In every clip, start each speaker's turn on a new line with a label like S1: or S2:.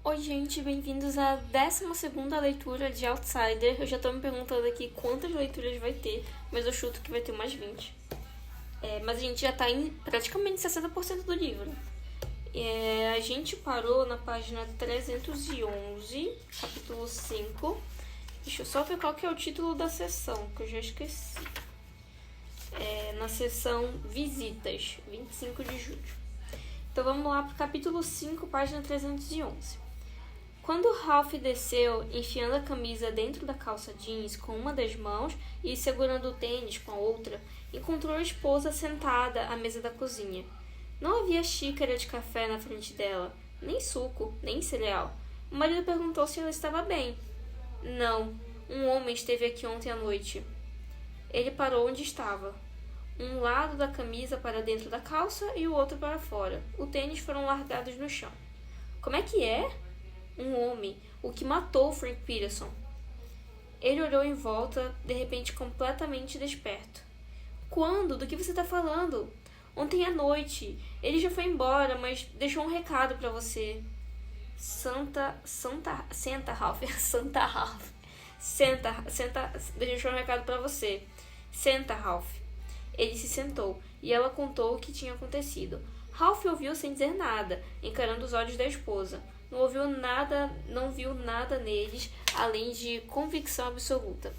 S1: Oi, gente, bem-vindos à 12ª leitura de Outsider. Eu já tô me perguntando aqui quantas leituras vai ter, mas eu chuto que vai ter umas 20. Mas a gente já tá em praticamente 60% do livro. A gente parou na página 311, capítulo 5. Deixa eu só ver qual que é o título da sessão, que eu já esqueci. Na sessão Visitas, 25 de julho. Então vamos lá pro capítulo 5, página 311. Quando Ralph desceu, enfiando a camisa dentro da calça jeans com uma das mãos e segurando o tênis com a outra, encontrou a esposa sentada à mesa da cozinha. Não havia xícara de café na frente dela, nem suco, nem cereal. O marido perguntou se ela estava bem. Não, um homem esteve aqui ontem à noite. Ele parou onde estava. Um lado da camisa para dentro da calça e o outro para fora. Os tênis foram largados no chão. Como é que é? Um homem, o que matou Frank Peterson. Ele olhou em volta, de repente completamente desperto. Quando? Do que você está falando? Ontem à noite. Ele já foi embora, mas deixou um recado para você. Senta, Ralph. Santa Ralph. Senta, deixou um recado para você. Senta, Ralph. Ele se sentou, e ela contou o que tinha acontecido. Ralph ouviu sem dizer nada, encarando os olhos da esposa. Não viu nada neles, além de convicção absoluta.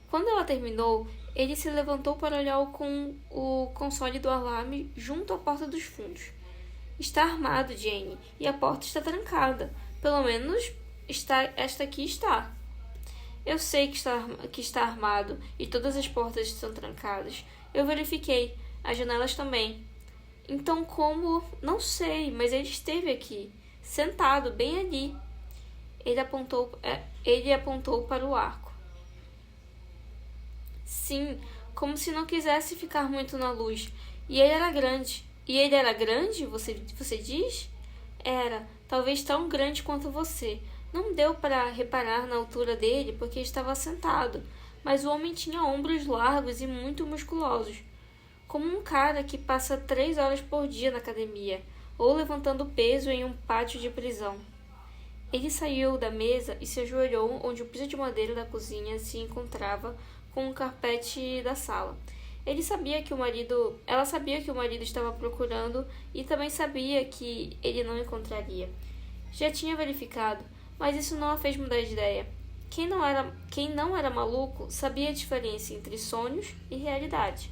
S1: Quando ela terminou, ele se levantou para olhar o console do alarme junto à porta dos fundos. Está armado, Jane, e a porta está trancada. Pelo menos esta aqui está. Eu sei que está armado e todas as portas estão trancadas. Eu verifiquei, as janelas também. Então como? Não sei, mas ele esteve aqui, sentado bem ali. Ele apontou para o arco. Sim, como se não quisesse ficar muito na luz. E ele era grande. E ele era grande, você diz? Era, talvez tão grande quanto você. Não deu para reparar na altura dele porque estava sentado, mas o homem tinha ombros largos e muito musculosos, como um cara que passa 3 horas por dia na academia, ou levantando peso em um pátio de prisão. Ele saiu da mesa e se ajoelhou onde o piso de madeira da cozinha se encontrava com o carpete da sala. Ela sabia que o marido estava procurando e também sabia que ele não encontraria. Já tinha verificado, mas isso não a fez mudar de ideia. Quem não era maluco sabia a diferença entre sonhos e realidade,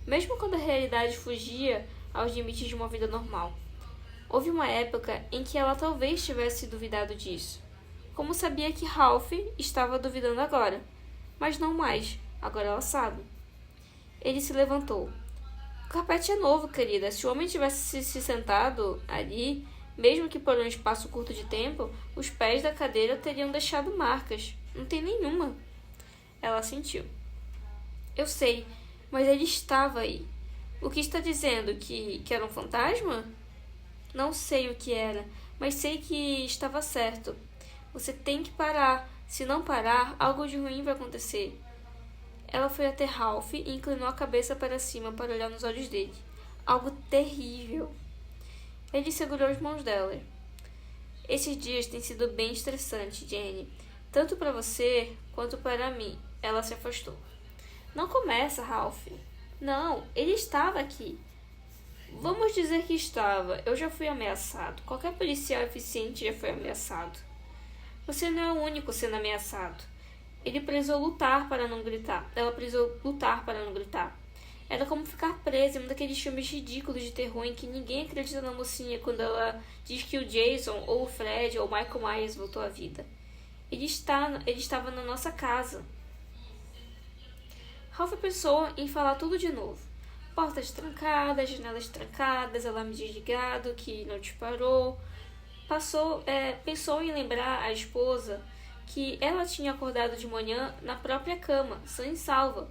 S1: mesmo quando a realidade fugia aos limites de uma vida normal. Houve uma época em que ela talvez tivesse duvidado disso, como sabia que Ralph estava duvidando agora, mas não mais, agora ela sabe. Ele se levantou. O carpete é novo, querida. Se o homem tivesse se sentado ali, mesmo que por um espaço curto de tempo, os pés da cadeira teriam deixado marcas. Não tem nenhuma. Ela sentiu. Eu sei, mas ele estava aí. O que está dizendo? Que era um fantasma? Não sei o que era, mas sei que estava certo. Você tem que parar. Se não parar, algo de ruim vai acontecer. Ela foi até Ralph e inclinou a cabeça para cima para olhar nos olhos dele. Algo terrível. Ele segurou as mãos dela. Esses dias têm sido bem estressantes, Jane. Tanto para você quanto para mim. Ela se afastou. Não começa, Ralph. Não, ele estava aqui. Vamos dizer que estava. Eu já fui ameaçado. Qualquer policial eficiente já foi ameaçado. Você não é o único sendo ameaçado. Ele precisou lutar para não gritar. Ela precisou lutar para não gritar. Era como ficar presa em um daqueles filmes ridículos de terror em que ninguém acredita na mocinha quando ela diz que o Jason, ou o Fred, ou o Michael Myers voltou à vida. Ele estava na nossa casa. Ralph pensou em falar tudo de novo. Portas trancadas, janelas trancadas, alarme desligado que não disparou. Pensou em lembrar à esposa que ela tinha acordado de manhã na própria cama, sã e salva.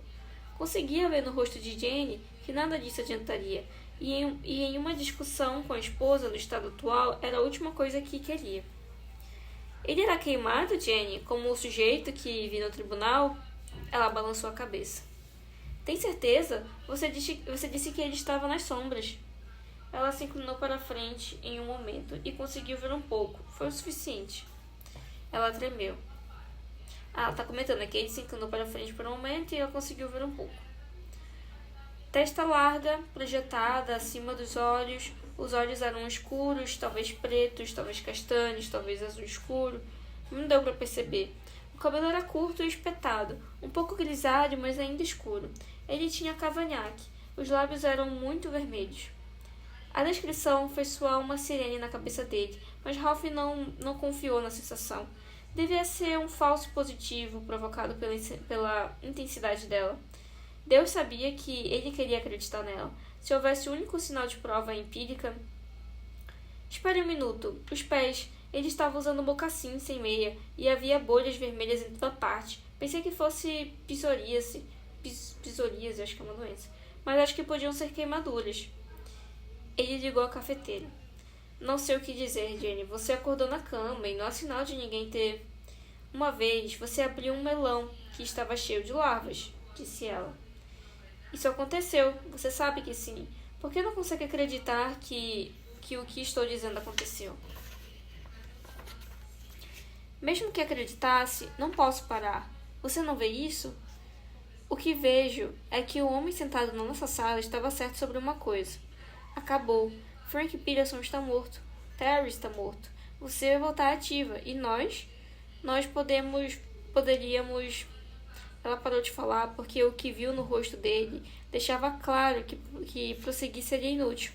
S1: Conseguia ver no rosto de Jane que nada disso adiantaria, e em uma discussão com a esposa no estado atual era a última coisa que queria. Ele era queimado, Jane, como o sujeito que vi no tribunal? Ela balançou a cabeça. Tem certeza? Você disse que ele estava nas sombras. Ela se inclinou para a frente em um momento e conseguiu ver um pouco. Foi o suficiente. Ela tremeu. Ela está comentando aqui. Ele se inclinou para a frente por um momento e ela conseguiu ver um pouco. Testa larga, projetada acima dos olhos. Os olhos eram escuros, talvez pretos, talvez castanhos, talvez azul escuro. Não deu para perceber. O cabelo era curto e espetado, um pouco grisalho, mas ainda escuro. Ele tinha cavanhaque. Os lábios eram muito vermelhos. A descrição fez soar uma sirene na cabeça dele, mas Ralph não confiou na sensação. Devia ser um falso positivo provocado pela intensidade dela. Deus sabia que ele queria acreditar nela. Se houvesse o único sinal de prova empírica... Espere um minuto. Os pés. Ele estava usando mocassim sem meia e havia bolhas vermelhas em toda parte. Pensei que fosse psoríase. Psoríase, acho que é uma doença. Mas acho que podiam ser queimaduras. Ele ligou a cafeteira. Não sei o que dizer, Jenny. Você acordou na cama e não há sinal de ninguém ter... Uma vez, você abriu um melão que estava cheio de larvas, disse ela. Isso aconteceu. Você sabe que sim. Por que não consegue acreditar que o que estou dizendo aconteceu? Mesmo que acreditasse, não posso parar. Você não vê isso? O que vejo é que o homem sentado na nossa sala estava certo sobre uma coisa. Acabou. Frank Peterson está morto. Terry está morto. Você vai voltar ativa. E nós? Nós poderíamos... Ela parou de falar porque o que viu no rosto dele deixava claro que prosseguir seria inútil.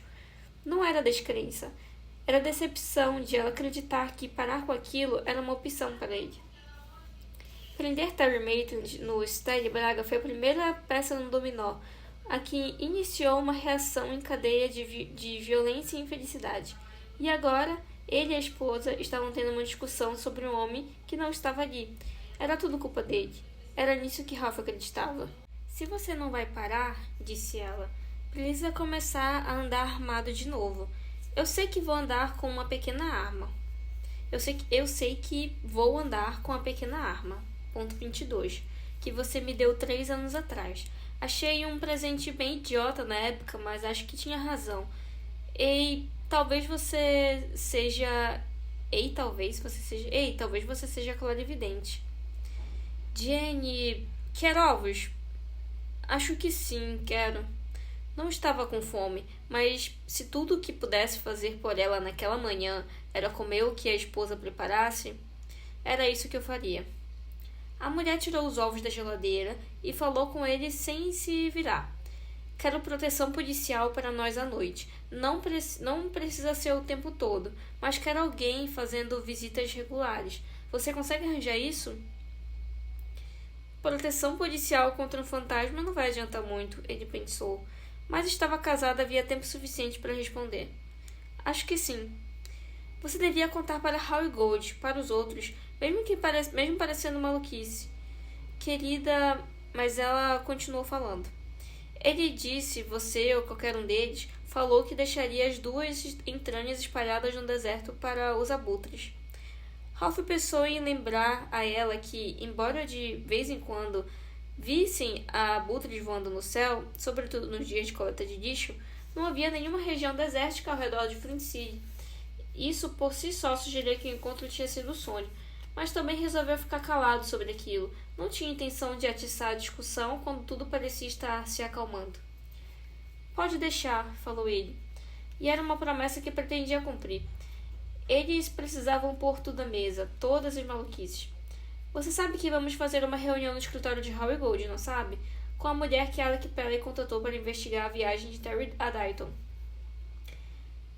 S1: Não era descrença. Era decepção de ela acreditar que parar com aquilo era uma opção para ele. Prender Terry Maitland no Stelle Braga foi a primeira peça no dominó, a que iniciou uma reação em cadeia de violência e infelicidade. E agora, ele e a esposa estavam tendo uma discussão sobre um homem que não estava ali. Era tudo culpa dele. Era nisso que Ralph acreditava. Se você não vai parar, disse ela, precisa começar a andar armado de novo. Eu sei que vou andar com uma pequena arma. Eu sei que vou andar com a pequena arma. Ponto 22. Que você me deu 3 anos atrás. Achei um presente bem idiota na época, mas acho que tinha razão. Talvez você seja clarividente. Jenny, quer ovos? Acho que sim, quero. Não estava com fome, mas se tudo o que pudesse fazer por ela naquela manhã era comer o que a esposa preparasse, era isso que eu faria. A mulher tirou os ovos da geladeira e falou com ele sem se virar. Quero proteção policial para nós à noite. Não precisa ser o tempo todo, mas quero alguém fazendo visitas regulares. Você consegue arranjar isso? Proteção policial contra um fantasma não vai adiantar muito, ele pensou, mas estava casada havia tempo suficiente para responder. Acho que sim. Você devia contar para Howie Gold, para os outros, mesmo parecendo maluquice. Querida, mas ela continuou falando. Ele disse, você ou qualquer um deles, falou que deixaria as 2 entranhas espalhadas no deserto para os abutres. Ralph pensou em lembrar a ela que, embora de vez em quando vissem abutres voando no céu, sobretudo nos dias de coleta de lixo, não havia nenhuma região desértica ao redor de Flint City. Isso por si só sugeria que o encontro tinha sido um sonho, mas também resolveu ficar calado sobre aquilo. Não tinha intenção de atiçar a discussão quando tudo parecia estar se acalmando. Pode deixar, falou ele. E era uma promessa que pretendia cumprir. Eles precisavam pôr tudo à mesa, todas as maluquices. Você sabe que vamos fazer uma reunião no escritório de Howie Gold, não sabe? Com a mulher que Alec Perry contratou para investigar a viagem de Terry a Dayton.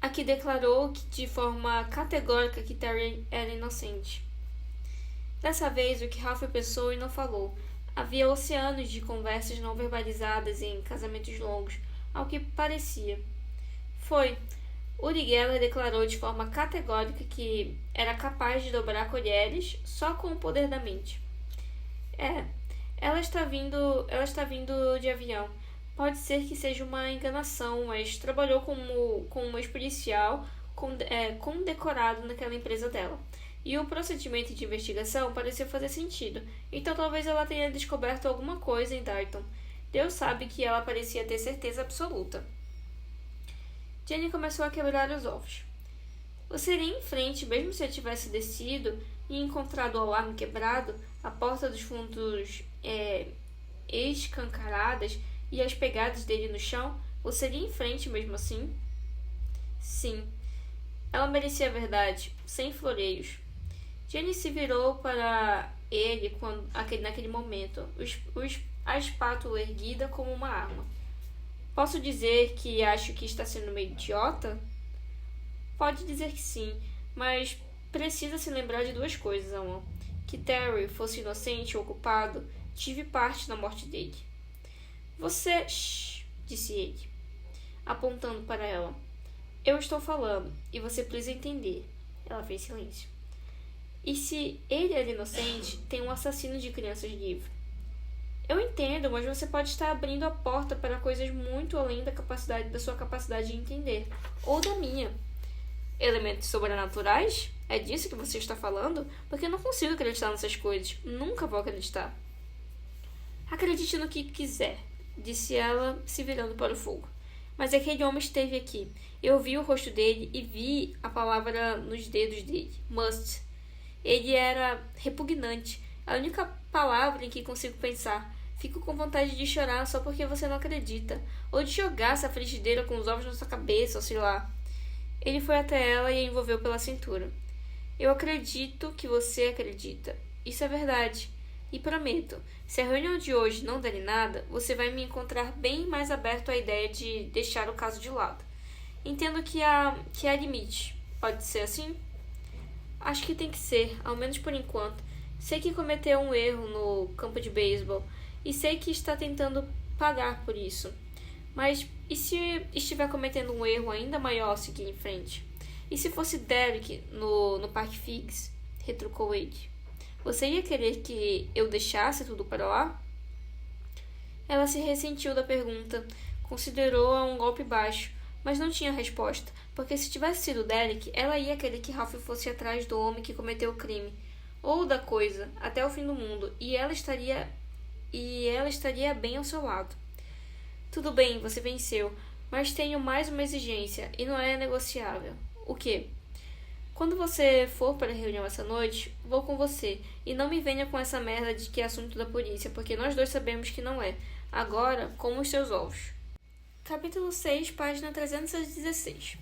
S1: A que declarou de forma categórica que Terry era inocente. Dessa vez, o que Ralph pensou e não falou. Havia oceanos de conversas não verbalizadas em casamentos longos, ao que parecia. Foi. Uri Geller declarou de forma categórica que era capaz de dobrar colheres só com o poder da mente. Ela está vindo de avião. Pode ser que seja uma enganação, mas trabalhou como ex-policial condecorado naquela empresa dela. E o procedimento de investigação pareceu fazer sentido, então talvez ela tenha descoberto alguma coisa em Dayton. Deus sabe que ela parecia ter certeza absoluta. Jenny começou a quebrar os ovos. Você iria em frente, mesmo se eu tivesse descido e encontrado o alarme quebrado, a porta dos fundos escancaradas e as pegadas dele no chão? Você iria em frente mesmo assim? Sim. Ela merecia a verdade, sem floreios. Jenny se virou para ele naquele momento, a espátula erguida como uma arma. Posso dizer que acho que está sendo meio idiota? Pode dizer que sim, mas precisa se lembrar de duas coisas, amor. Que Terry fosse inocente ou culpado, tive parte na morte dele. Você... Shh, disse ele, apontando para ela. Eu estou falando, e você precisa entender. Ela fez silêncio. E se ele era inocente, tem um assassino de crianças livre. Eu entendo, mas você pode estar abrindo a porta para coisas muito além da sua capacidade de entender. Ou da minha. Elementos sobrenaturais? É disso que você está falando? Porque eu não consigo acreditar nessas coisas. Nunca vou acreditar. Acredite no que quiser, disse ela, se virando para o fogo. Mas aquele homem esteve aqui. Eu vi o rosto dele e vi a palavra nos dedos dele. Must. Ele era repugnante. A única palavra em que consigo pensar. Fico com vontade de chorar só porque você não acredita. Ou de jogar essa frigideira com os ovos na sua cabeça, ou sei lá. Ele foi até ela e a envolveu pela cintura. Eu acredito que você acredita. Isso é verdade. E prometo, se a reunião de hoje não der em nada, você vai me encontrar bem mais aberto à ideia de deixar o caso de lado. Entendo que há limite. Pode ser assim? Acho que tem que ser, ao menos por enquanto. Sei que cometeu um erro no campo de beisebol e sei que está tentando pagar por isso. Mas e se estiver cometendo um erro ainda maior seguir em frente? E se fosse Derek no Parque Figs? Retrucou ele. Você ia querer que eu deixasse tudo para lá? Ela se ressentiu da pergunta, considerou-a um golpe baixo, mas não tinha resposta, porque se tivesse sido Derek, ela ia querer que Ralph fosse atrás do homem que cometeu o crime, ou da coisa, até o fim do mundo, e ela estaria bem ao seu lado. Tudo bem, você venceu, mas tenho mais uma exigência, e não é negociável. O quê? Quando você for para a reunião essa noite, vou com você. E não me venha com essa merda de que é assunto da polícia, porque nós dois sabemos que não é. Agora, como os seus ovos. Capítulo 6, página 316.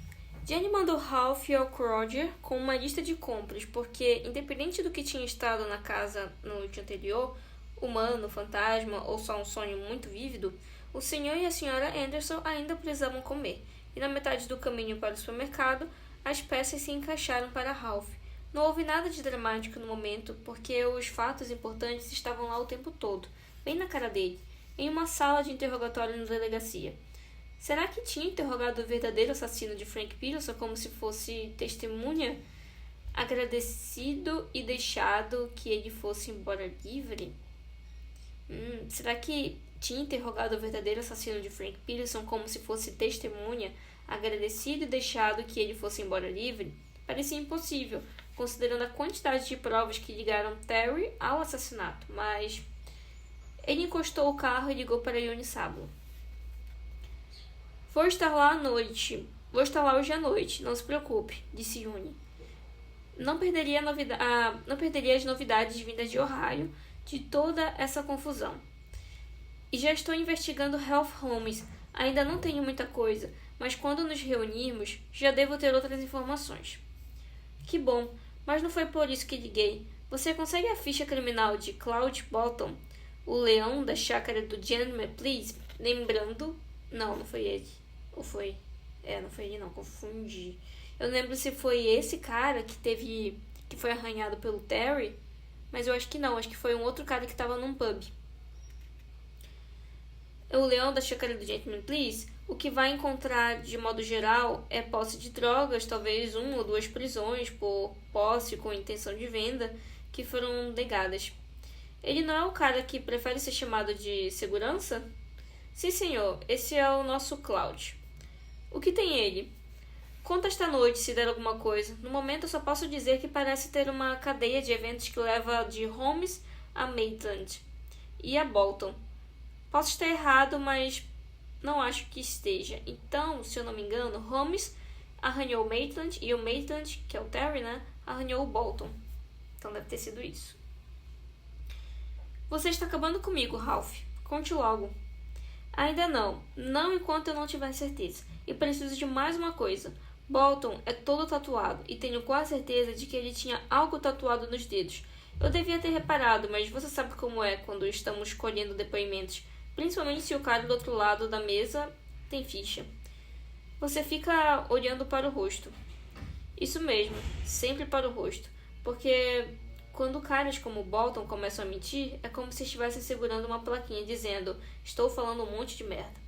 S1: Jenny mandou Ralph ao Roger com uma lista de compras, porque, independente do que tinha estado na casa na noite anterior, humano, fantasma ou só um sonho muito vívido, o senhor e a senhora Anderson ainda precisavam comer. E na metade do caminho para o supermercado, as peças se encaixaram para Ralph. Não houve nada de dramático no momento, porque os fatos importantes estavam lá o tempo todo, bem na cara dele, em uma sala de interrogatório na delegacia. Será que tinha interrogado o verdadeiro assassino de Frank Peterson como se fosse testemunha? Agradecido e deixado que ele fosse embora livre? Será que tinha interrogado o verdadeiro assassino de Frank Peterson como se fosse testemunha, agradecido e deixado que ele fosse embora livre? Parecia impossível, considerando a quantidade de provas que ligaram Terry ao assassinato, mas ele encostou o carro e ligou para Yuni Sabo. Vou estar lá hoje à noite, não se preocupe, disse Yuni. Não perderia as novidades vindas de Ohio, de toda essa confusão. E já estou investigando Ralph Holmes. Ainda não tenho muita coisa, mas quando nos reunirmos, já devo ter outras informações. Que bom, mas não foi por isso que liguei. Você consegue a ficha criminal de Cloud Bottom, o leão da chácara do Gentleman Please? Lembrando... Não foi ele. Ou foi? Não foi ele não, confundi. Eu lembro se foi esse cara que foi arranhado pelo Terry, mas eu acho que não, acho que foi um outro cara que estava num pub. O leão da chácara do Gentleman Please, o que vai encontrar de modo geral é posse de drogas, talvez 1 ou 2 prisões por posse com intenção de venda, que foram negadas. Ele não é o cara que prefere ser chamado de segurança? Sim, senhor, esse é o nosso Cloud. O que tem ele? Conta esta noite, se der alguma coisa. No momento eu só posso dizer que parece ter uma cadeia de eventos que leva de Holmes a Maitland e a Bolton. Posso estar errado, mas Não acho que esteja. Então, se eu não me engano, Holmes arranhou o Maitland e o Maitland, que é o Terry, né, arranhou o Bolton. Então deve ter sido isso. Você está acabando comigo, Ralph. Conte logo. Ainda não. Não enquanto eu não tiver certeza. E preciso de mais uma coisa. Bolton é todo tatuado e tenho quase certeza de que ele tinha algo tatuado nos dedos. Eu devia ter reparado, mas você sabe como é quando estamos colhendo depoimentos, principalmente se o cara do outro lado da mesa tem ficha. Você fica olhando para o rosto. Isso mesmo, sempre para o rosto. Porque quando caras como Bolton começam a mentir, é como se estivessem segurando uma plaquinha dizendo: estou falando um monte de merda.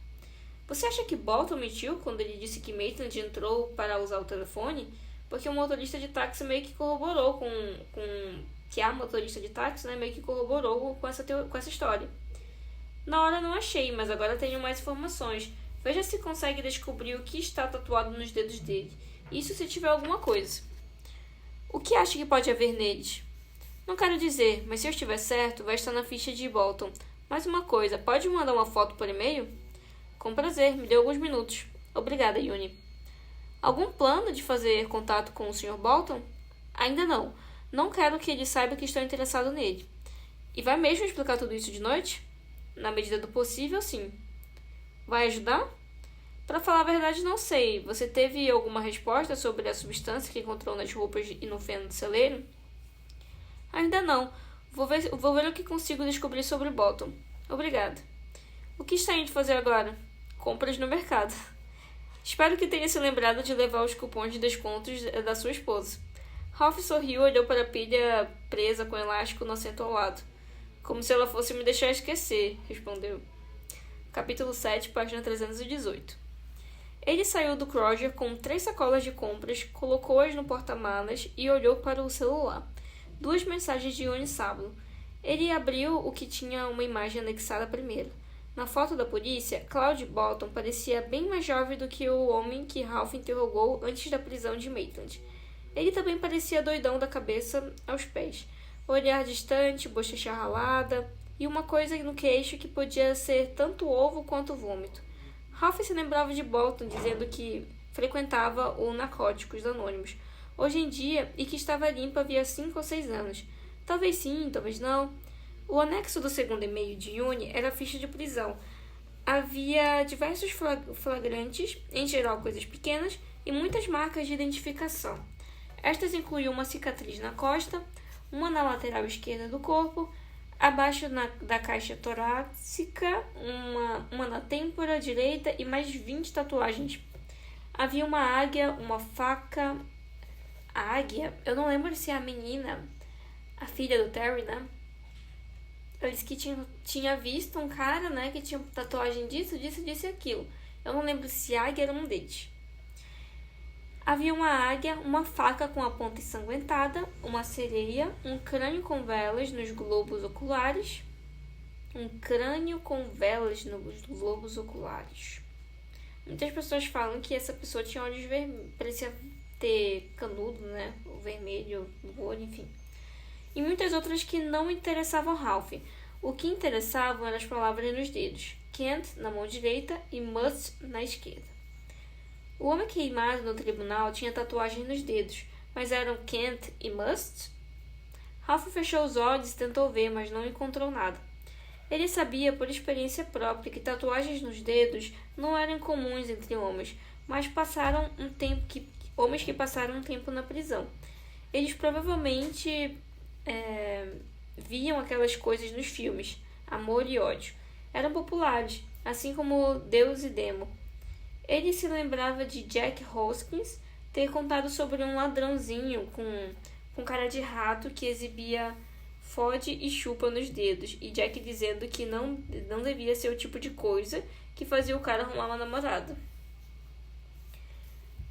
S1: Você acha que Bolton mentiu quando ele disse que Maitland entrou para usar o telefone? Porque o motorista de táxi meio que corroborou que a motorista de táxi, né, meio que corroborou com essa história. Na hora não achei, mas agora tenho mais informações. Veja se consegue descobrir o que está tatuado nos dedos dele. Isso se tiver alguma coisa. O que acha que pode haver neles? Não quero dizer, mas se eu estiver certo, vai estar na ficha de Bolton. Mais uma coisa, pode me mandar uma foto por e-mail? Com prazer, me dê alguns minutos. Obrigada, Yuni. Algum plano de fazer contato com o Sr. Bolton? Ainda não. Não quero que ele saiba que estou interessado nele. E vai mesmo explicar tudo isso de noite? Na medida do possível, sim. Vai ajudar? Para falar a verdade, não sei. Você teve alguma resposta sobre a substância que encontrou nas roupas e no feno do celeiro? Ainda não. Vou ver o que consigo descobrir sobre Bolton. Obrigada. O que está indo fazer agora? Compras no mercado. Espero que tenha se lembrado de levar os cupons de descontos da sua esposa. Ralph sorriu e olhou para a pilha presa com elástico no assento ao lado. Como se ela fosse me deixar esquecer, respondeu. Capítulo 7, página 318. Ele saiu do Croger com 3 sacolas de compras, colocou-as no porta-malas e olhou para o celular. 2 mensagens de Yuni sábado. Ele abriu o que tinha uma imagem anexada primeiro. Na foto da polícia, Cloud Bolton parecia bem mais jovem do que o homem que Ralph interrogou antes da prisão de Maitland. Ele também parecia doidão da cabeça aos pés. Olhar distante, bochecha ralada e uma coisa no queixo que podia ser tanto ovo quanto vômito. Ralph se lembrava de Bolton dizendo que frequentava o Narcóticos Anônimos hoje em dia e que estava limpo havia 5 ou 6 anos. Talvez sim, talvez não. O anexo do segundo e-mail de Yuni era a ficha de prisão. Havia diversos flagrantes, em geral coisas pequenas, e muitas marcas de identificação. Estas incluíam uma cicatriz na costa, uma na lateral esquerda do corpo, abaixo da caixa torácica, uma na têmpora direita e mais 20 tatuagens. Havia uma águia, uma faca. A águia, eu não lembro se é a menina, a filha do Terry, né? Ela disse que tinha visto um cara, né, que tinha tatuagem disso e aquilo. Eu não lembro se a águia era um deles. Havia uma águia, uma faca com a ponta ensanguentada, uma sereia, um crânio com velas nos globos oculares. Muitas pessoas falam que essa pessoa tinha olhos vermelhos, parecia ter canudo, né, o vermelho no olho, enfim. E muitas outras que não interessavam Ralph. O que interessavam eram as palavras nos dedos. Kent na mão direita e Must na esquerda. O homem queimado no tribunal tinha tatuagens nos dedos, mas eram Kent e Must? Ralph fechou os olhos e tentou ver, mas não encontrou nada. Ele sabia por experiência própria que tatuagens nos dedos não eram comuns entre homens, mas homens que passaram um tempo na prisão. Eles provavelmente viam aquelas coisas nos filmes, amor e ódio. Eram populares, assim como Deus e Demo. Ele se lembrava de Jack Hoskins ter contado sobre um ladrãozinho com cara de rato que exibia fode e chupa nos dedos, e Jack dizendo que não devia ser o tipo de coisa que fazia o cara arrumar uma namorada.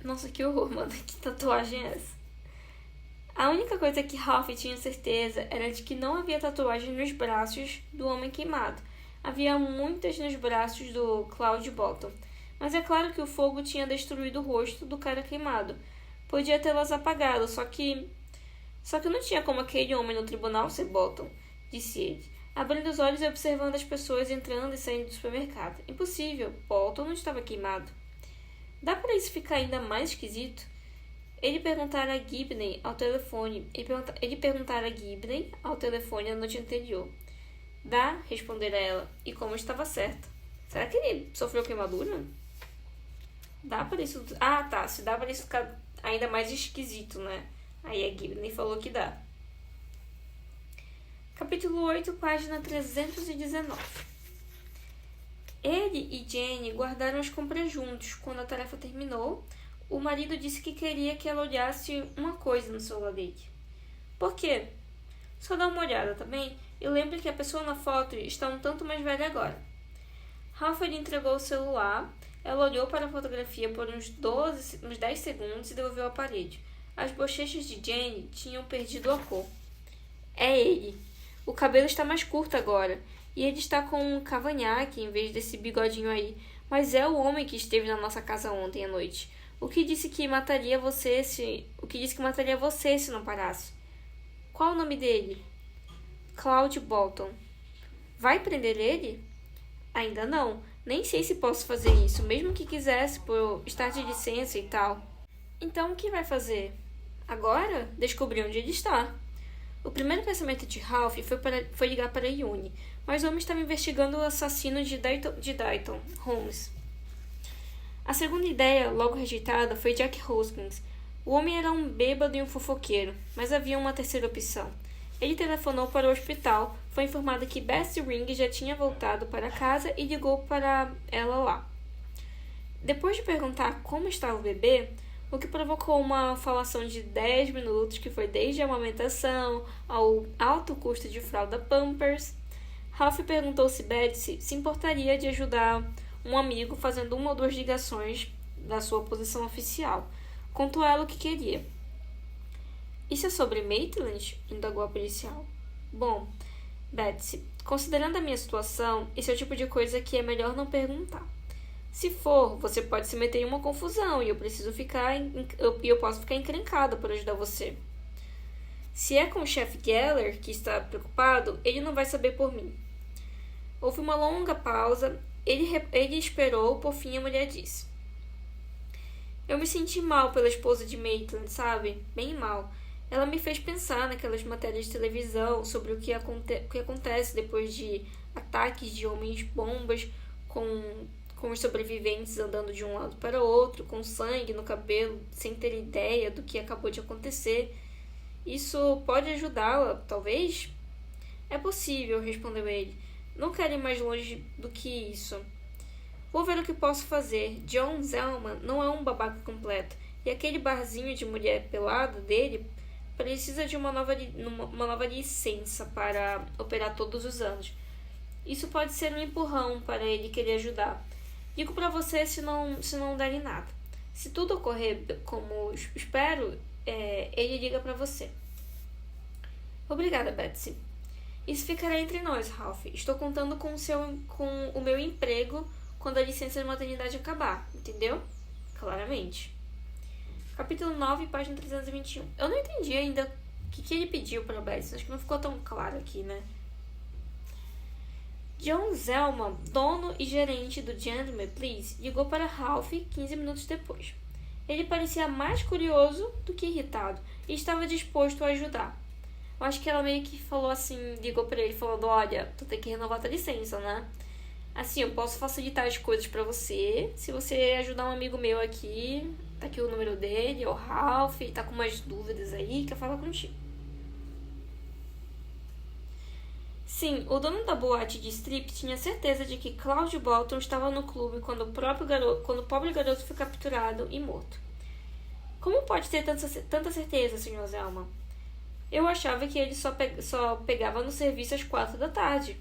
S1: Nossa, que horror, mano. Que tatuagem é essa? A única coisa que Ralph tinha certeza era de que não havia tatuagem nos braços do homem queimado. Havia muitas nos braços do Cloud Bolton. Mas é claro que o fogo tinha destruído o rosto do cara queimado. Podia tê-las apagado, só que não tinha como aquele homem no tribunal ser Bolton, disse ele. abrindo os olhos e observando as pessoas entrando e saindo do supermercado. Impossível, Bolton não estava queimado. Dá para isso ficar ainda mais esquisito? Ele perguntara a Gibney ao telefone. Ele perguntara a Gibney ao telefone a noite anterior. Dá, respondera ela, e como estava certa. Será que ele sofreu queimadura? Dá para isso... Ah, tá, se dá para isso ficar ainda mais esquisito, né? Aí a Gibney falou que dá. Capítulo 8, página 319. Ele e Jenny guardaram as compras juntos. Quando a tarefa terminou, o marido disse que queria que ela olhasse uma coisa no celular dele. Por quê? Só dá uma olhada, tá bem? E lembre que a pessoa na foto está um tanto mais velha agora. Ralph lhe entregou o celular. Ela olhou para a fotografia por uns 10 segundos e devolveu o aparelho. As bochechas de Jenny tinham perdido a cor. É ele. O cabelo está mais curto agora. E ele está com um cavanhaque em vez desse bigodinho aí. Mas é o homem que esteve na nossa casa ontem à noite. O que disse que mataria você se não parasse? Qual o nome dele? Claude Bolton. Vai prender ele? Ainda não. Nem sei se posso fazer isso, mesmo que quisesse, por estar de licença e tal. Então o que vai fazer? Agora, descobrir onde ele está. O primeiro pensamento de Ralph foi ligar para Yune, mas o homem estava investigando o assassino de Dayton, Holmes. A segunda ideia, logo rejeitada, foi Jack Hoskins. O homem era um bêbado e um fofoqueiro, mas havia uma terceira opção. Ele telefonou para o hospital, foi informado que Bessie Ring já tinha voltado para casa e ligou para ela lá. Depois de perguntar como estava o bebê, o que provocou uma falação de 10 minutos, que foi desde a amamentação ao alto custo de fralda Pampers, Ralph perguntou se Betsy se importaria de ajudar um amigo fazendo uma ou duas ligações da sua posição oficial. Contou ela o que queria. Isso é sobre Maitland? Indagou a policial. Bom, Betsy, considerando a minha situação, esse é o tipo de coisa que é melhor não perguntar. Se for, você pode se meter em uma confusão e eu posso ficar encrencada por ajudar você. Se é com o chefe Geller que está preocupado, ele não vai saber por mim. Houve uma longa pausa. Ele esperou, por fim a mulher disse. Eu me senti mal pela esposa de Maitland, sabe? Bem mal. Ela me fez pensar naquelas matérias de televisão sobre o que acontece depois de ataques de homens-bombas com os sobreviventes andando de um lado para o outro, com sangue no cabelo, sem ter ideia do que acabou de acontecer. Isso pode ajudá-la, talvez? É possível, respondeu ele. Não quero ir mais longe do que isso. Vou ver o que posso fazer. John Zellman não é um babaca completo. E aquele barzinho de mulher pelada dele precisa de uma nova licença para operar todos os anos. Isso pode ser um empurrão para ele querer ajudar. Digo para você se não der em nada. Se tudo ocorrer como espero, ele liga para você. Obrigada, Betsy. Isso ficará entre nós, Ralph. Estou contando com o meu emprego quando a licença de maternidade acabar, entendeu? Claramente. Capítulo 9, página 321. Eu não entendi ainda o que ele pediu para Betsy. Acho que não ficou tão claro aqui, né? John Zellman, dono e gerente do Gentleman Please, ligou para Ralph 15 minutos depois. Ele parecia mais curioso do que irritado e estava disposto a ajudar. Eu acho que ela meio que falou assim, ligou para ele falando, olha, tu tem que renovar tua licença, né? Assim, eu posso facilitar as coisas para você, se você ajudar um amigo meu aqui, tá aqui o número dele, é o Ralph, tá com umas dúvidas aí, quer falar contigo. Sim, o dono da boate de strip tinha certeza de que Claude Bolton estava no clube quando o pobre garoto foi capturado e morto. Como pode ter tanta certeza, Sr. Zellman? Eu achava que ele só pegava no serviço às 4 da tarde.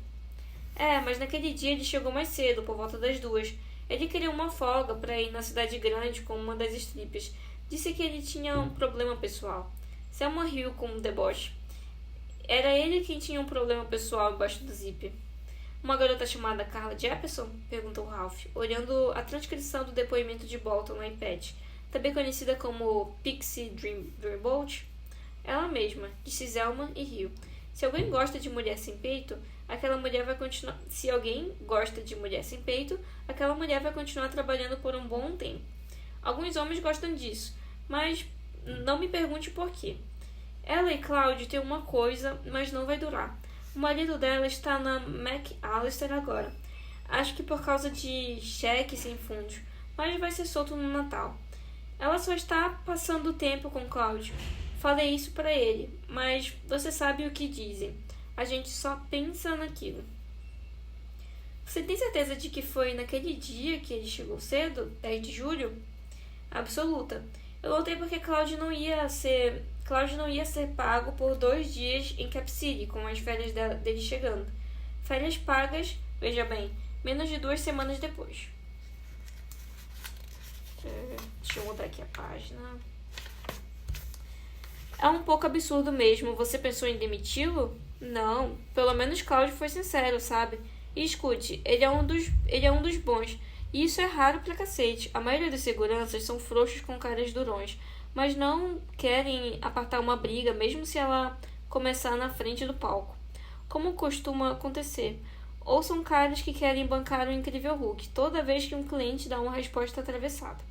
S1: Mas naquele dia ele chegou mais cedo, por volta das 2. Ele queria uma folga para ir na cidade grande com uma das strippers. Disse que ele tinha um problema pessoal. Selma riu com um deboche. Era ele quem tinha um problema pessoal embaixo do zíper. Uma garota chamada Carla Jefferson? Perguntou Ralph, olhando a transcrição do depoimento de Bolton no iPad, também conhecida como Pixie Dreamboat. Ela mesma, disse Zelman e riu. Se alguém gosta de mulher sem peito, aquela mulher vai continuar. Se alguém gosta de mulher sem peito, aquela mulher vai continuar trabalhando por um bom tempo. Alguns homens gostam disso, mas não me pergunte por quê. Ela e Claude têm uma coisa, mas não vai durar. O marido dela está na McAllister agora. Acho que por causa de cheque sem fundos, mas vai ser solto no Natal. Ela só está passando tempo com Claude. Falei isso para ele, mas você sabe o que dizem. A gente só pensa naquilo. Você tem certeza de que foi naquele dia que ele chegou cedo, 10 de julho? Absoluta. Eu voltei porque Claude não ia ser pago por 2 dias em Cap City, com as férias dele chegando. Férias pagas, veja bem, menos de 2 semanas depois. Deixa eu mudar aqui a página. É um pouco absurdo mesmo. Você pensou em demiti-lo? Não. Pelo menos Claude foi sincero, sabe? E escute, ele é um dos bons. E isso é raro pra cacete. A maioria dos seguranças são frouxos com caras durões, mas não querem apartar uma briga, mesmo se ela começar na frente do palco. Como costuma acontecer. Ou são caras que querem bancar o incrível Hulk toda vez que um cliente dá uma resposta atravessada.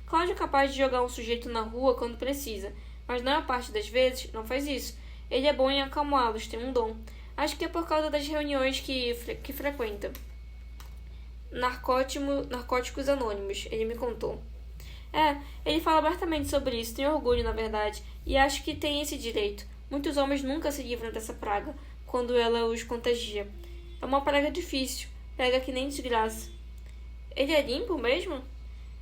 S1: Cláudio é capaz de jogar um sujeito na rua quando precisa, mas na maior parte das vezes não faz isso. Ele é bom em acalmá-los, tem um dom. Acho que é por causa das reuniões que frequenta. Narcóticos Anônimos, ele me contou. Ele fala abertamente sobre isso, tem orgulho, na verdade, e acho que tem esse direito. Muitos homens nunca se livram dessa praga, quando ela os contagia. É uma praga difícil, pega que nem desgraça. Ele é limpo mesmo?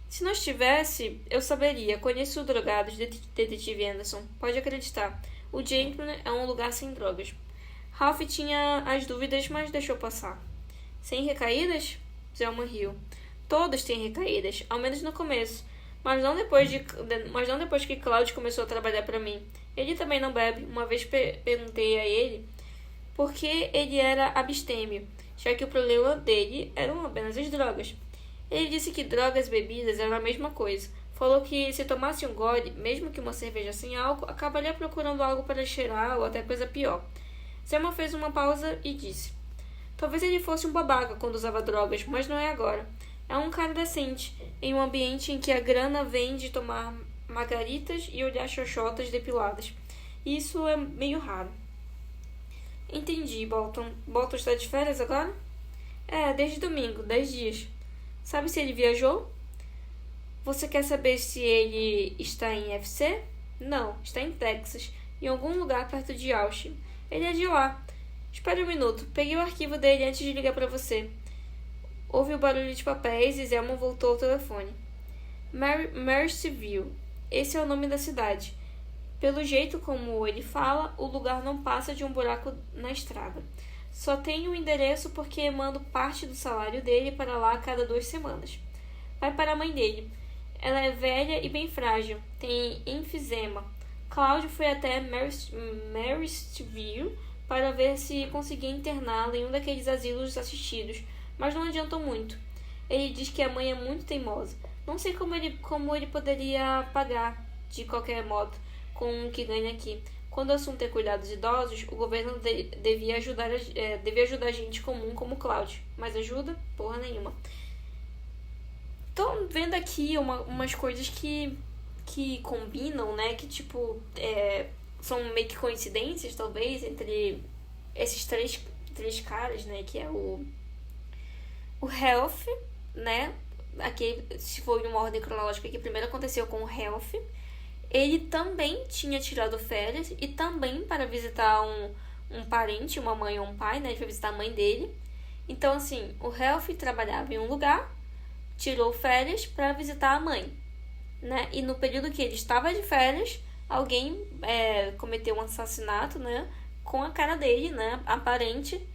S1: Se não estivesse, eu saberia. Conheço o drogado, detetive Anderson. Pode acreditar. O Gentleman é um lugar sem drogas. Ralph tinha as dúvidas, mas deixou passar. Sem recaídas? Zelma riu. Todos têm recaídas, ao menos no começo. Mas não depois que Claude começou a trabalhar para mim. Ele também não bebe. Uma vez perguntei a ele por que ele era abstêmio, já que o problema dele eram apenas as drogas. Ele disse que drogas e bebidas eram a mesma coisa. Falou que se tomasse um gole, mesmo que uma cerveja sem álcool, acabaria procurando algo para cheirar ou até coisa pior. Selma fez uma pausa e disse: talvez ele fosse um babaca quando usava drogas, mas não é agora. É um cara decente, em um ambiente em que a grana vem de tomar margaritas e olhar xoxotas depiladas. Isso é meio raro. Entendi, Bolton. Bolton está de férias agora? Desde domingo, 10 dias. Sabe se ele viajou? Você quer saber se ele está em FC? Não, está em Texas, em algum lugar perto de Austin. Ele é de lá. Espere um minuto, peguei o arquivo dele antes de ligar para você. Houve o barulho de papéis e Zelma voltou ao telefone. Mercyville. Esse é o nome da cidade. Pelo jeito como ele fala, o lugar não passa de um buraco na estrada. Só tem o endereço porque mando parte do salário dele para lá a cada 2 semanas. Vai para a mãe dele. Ela é velha e bem frágil. Tem enfisema. Cláudio foi até Marysville para ver se conseguia interná-la em um daqueles asilos assistidos, mas não adiantou muito. Ele diz que a mãe é muito teimosa. Não sei como ele poderia pagar, de qualquer modo, com o que ganha aqui. Quando o assunto é cuidados idosos, o governo devia ajudar gente comum como Cláudio. Mas ajuda? Porra nenhuma. Tô vendo aqui umas coisas que combinam, né? Que, são meio que coincidências, talvez, entre esses três caras, né? Que é o Health, né? Aqui, se for em uma ordem cronológica, que primeiro aconteceu com o Health. Ele também tinha tirado férias e também para visitar um parente, uma mãe ou um pai, né? Ele foi visitar a mãe dele. Então, assim, o Health trabalhava em um lugar, tirou férias para visitar a mãe, né? E no período que ele estava de férias, alguém cometeu um assassinato, né? Com a cara dele, né? Aparente.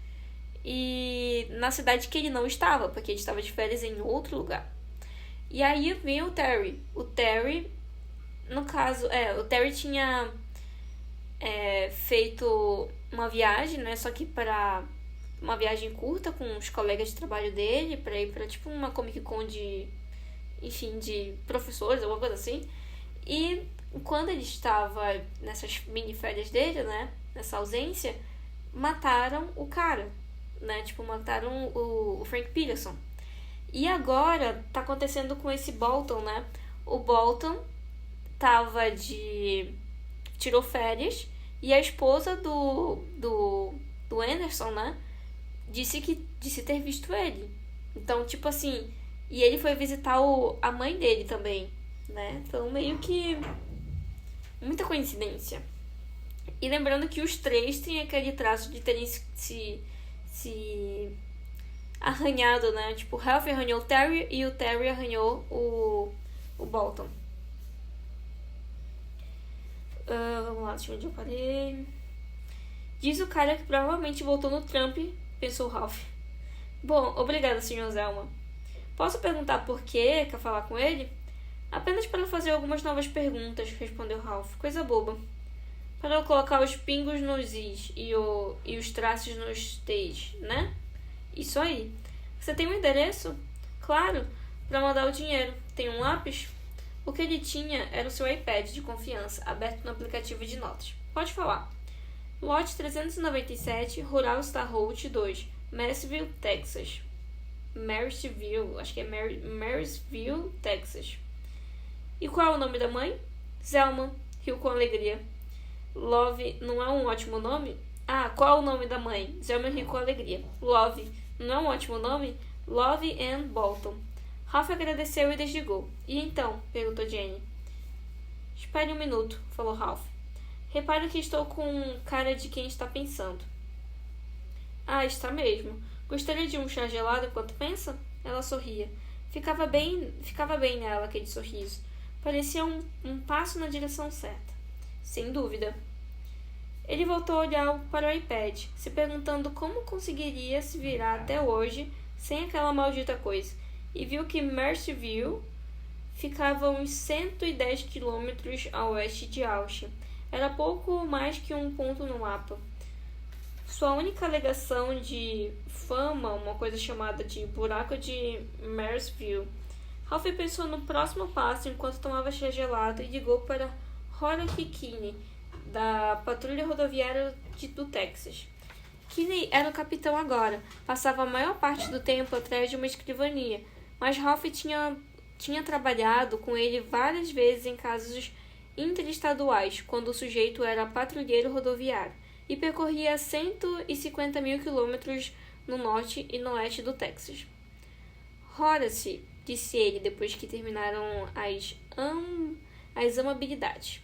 S1: E na cidade que ele não estava, porque ele estava de férias em outro lugar. E aí vem o Terry. O Terry, no caso, o Terry tinha feito uma viagem, né? Só que para uma viagem curta com os colegas de trabalho dele, para ir para tipo uma Comic Con de professores, alguma coisa assim. E quando ele estava nessas mini férias dele, né? Nessa ausência, mataram o cara, né? Tipo, mataram o Frank Peterson. E agora tá acontecendo com esse Bolton, né? O Bolton tirou férias e a esposa do Anderson, né? Disse ter visto ele. Então, tipo assim, e ele foi visitar a mãe dele também, né? Então, meio que muita coincidência. E lembrando que os três têm aquele traço de terem se arranhado, né? Tipo, o Ralph arranhou o Terry e o Terry arranhou o Bolton. Vamos lá, deixa eu ver onde eu parei. Diz o cara que provavelmente voltou no Trump, pensou o Ralph. Bom, obrigada, Sr. Zelma. Posso perguntar por quê? Quer falar com ele? Apenas para fazer algumas novas perguntas, respondeu Ralph. Coisa boba. Para eu colocar os pingos nos is e os traços nos t's, né? Isso aí. Você tem um endereço? Claro, para mandar o dinheiro. Tem um lápis? O que ele tinha era o seu iPad de confiança, aberto no aplicativo de notas. Pode falar. Lote 397, Rural Star Road 2, Marysville, Texas. Marysville, Texas. E qual é o nome da mãe? Zelma, riu com alegria. Love não é um ótimo nome? Ah, qual é o nome da mãe? Zelma riu com alegria. Love não é um ótimo nome? Love Ann Bolton. Ralph agradeceu e desligou. E então? Perguntou Jenny. Espere um minuto, falou Ralph. Repare que estou com cara de quem está pensando. Ah, está mesmo. Gostaria de um chá gelado enquanto pensa? Ela sorria. Ficava bem nela aquele sorriso. Parecia um passo na direção certa. Sem dúvida. Ele voltou a olhar para o iPad, se perguntando como conseguiria se virar até hoje sem aquela maldita coisa, e viu que Marysville ficava uns 110 quilômetros a oeste de Austin. Era pouco mais que um ponto no mapa. Sua única alegação de fama, uma coisa chamada de buraco de Marysville. Ralph pensou no próximo passo enquanto tomava chá gelado e ligou para Horace Kinney, da patrulha rodoviária do Texas. Kinney era o capitão agora. Passava a maior parte do tempo atrás de uma escrivania, mas Ralph tinha trabalhado com ele várias vezes em casos interestaduais, quando o sujeito era patrulheiro rodoviário, e percorria 150 mil quilômetros no norte e no oeste do Texas. Horace, disse ele depois que terminaram as amabilidades.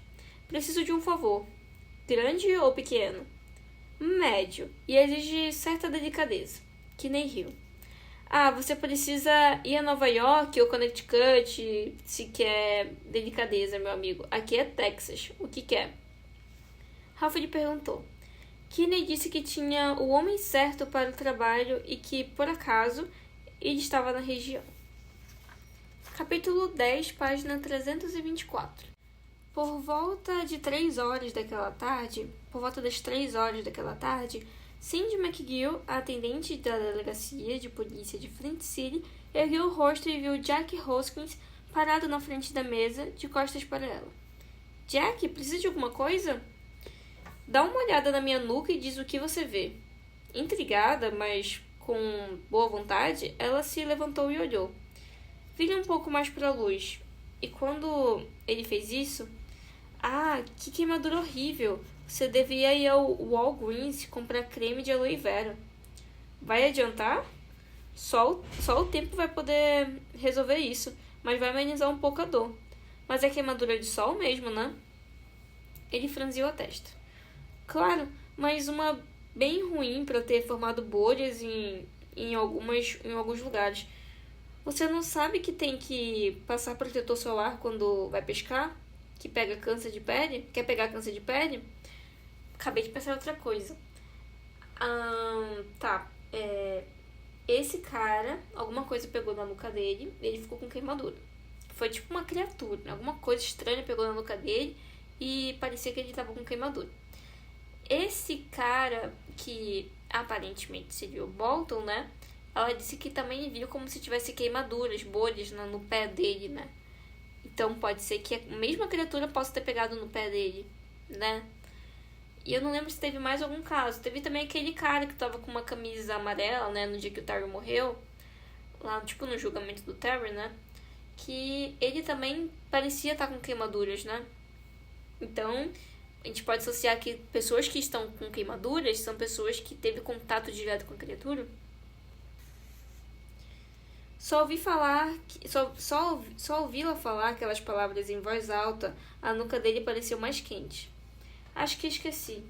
S1: Preciso de um favor. Grande ou pequeno? Médio. E exige certa delicadeza. Que nem riu. Ah, você precisa ir a Nova York ou Connecticut se quer delicadeza, meu amigo. Aqui é Texas. O que quer? Ralph lhe perguntou. Kinney disse que tinha o homem certo para o trabalho e que, por acaso, ele estava na região. Capítulo 10, página 324. Por volta das 3 horas daquela tarde, Cindy McGill, a atendente da delegacia de polícia de Flint City, ergueu o rosto e viu Jack Hoskins parado na frente da mesa, de costas para ela. Jack, precisa de alguma coisa? Dá uma olhada na minha nuca e diz o que você vê. Intrigada, mas com boa vontade, ela se levantou e olhou. Vire um pouco mais para a luz. E quando ele fez isso... Ah, que queimadura horrível! Você devia ir ao Walgreens comprar creme de aloe vera. Vai adiantar? Só o tempo vai poder resolver isso, mas vai amenizar um pouco a dor. Mas é queimadura de sol mesmo, né? Ele franziu a testa. Claro, mas uma bem ruim para ter formado bolhas em alguns lugares. Você não sabe que tem que passar protetor solar quando vai pescar? Que pega câncer de pele? Quer pegar câncer de pele? Acabei de pensar em outra coisa. Esse cara, alguma coisa pegou na nuca dele e ele ficou com queimadura. Foi tipo uma criatura, alguma coisa estranha pegou na nuca dele e parecia que ele tava com queimadura. Esse cara, que aparentemente seria o Bolton, né? Ela disse que também viu como se tivesse queimaduras, bolhas no pé dele, né? Então pode ser que a mesma criatura possa ter pegado no pé dele, né? E eu não lembro se teve mais algum caso. Teve também aquele cara que tava com uma camisa amarela, né, no dia que o Terry morreu. Lá, tipo, no julgamento do Terry, né? Que ele também parecia estar com queimaduras, né? Então, a gente pode associar que pessoas que estão com queimaduras são pessoas que teve contato direto com a criatura. Só ouvi-la falar aquelas palavras em voz alta, a nuca dele pareceu mais quente. Acho que esqueci.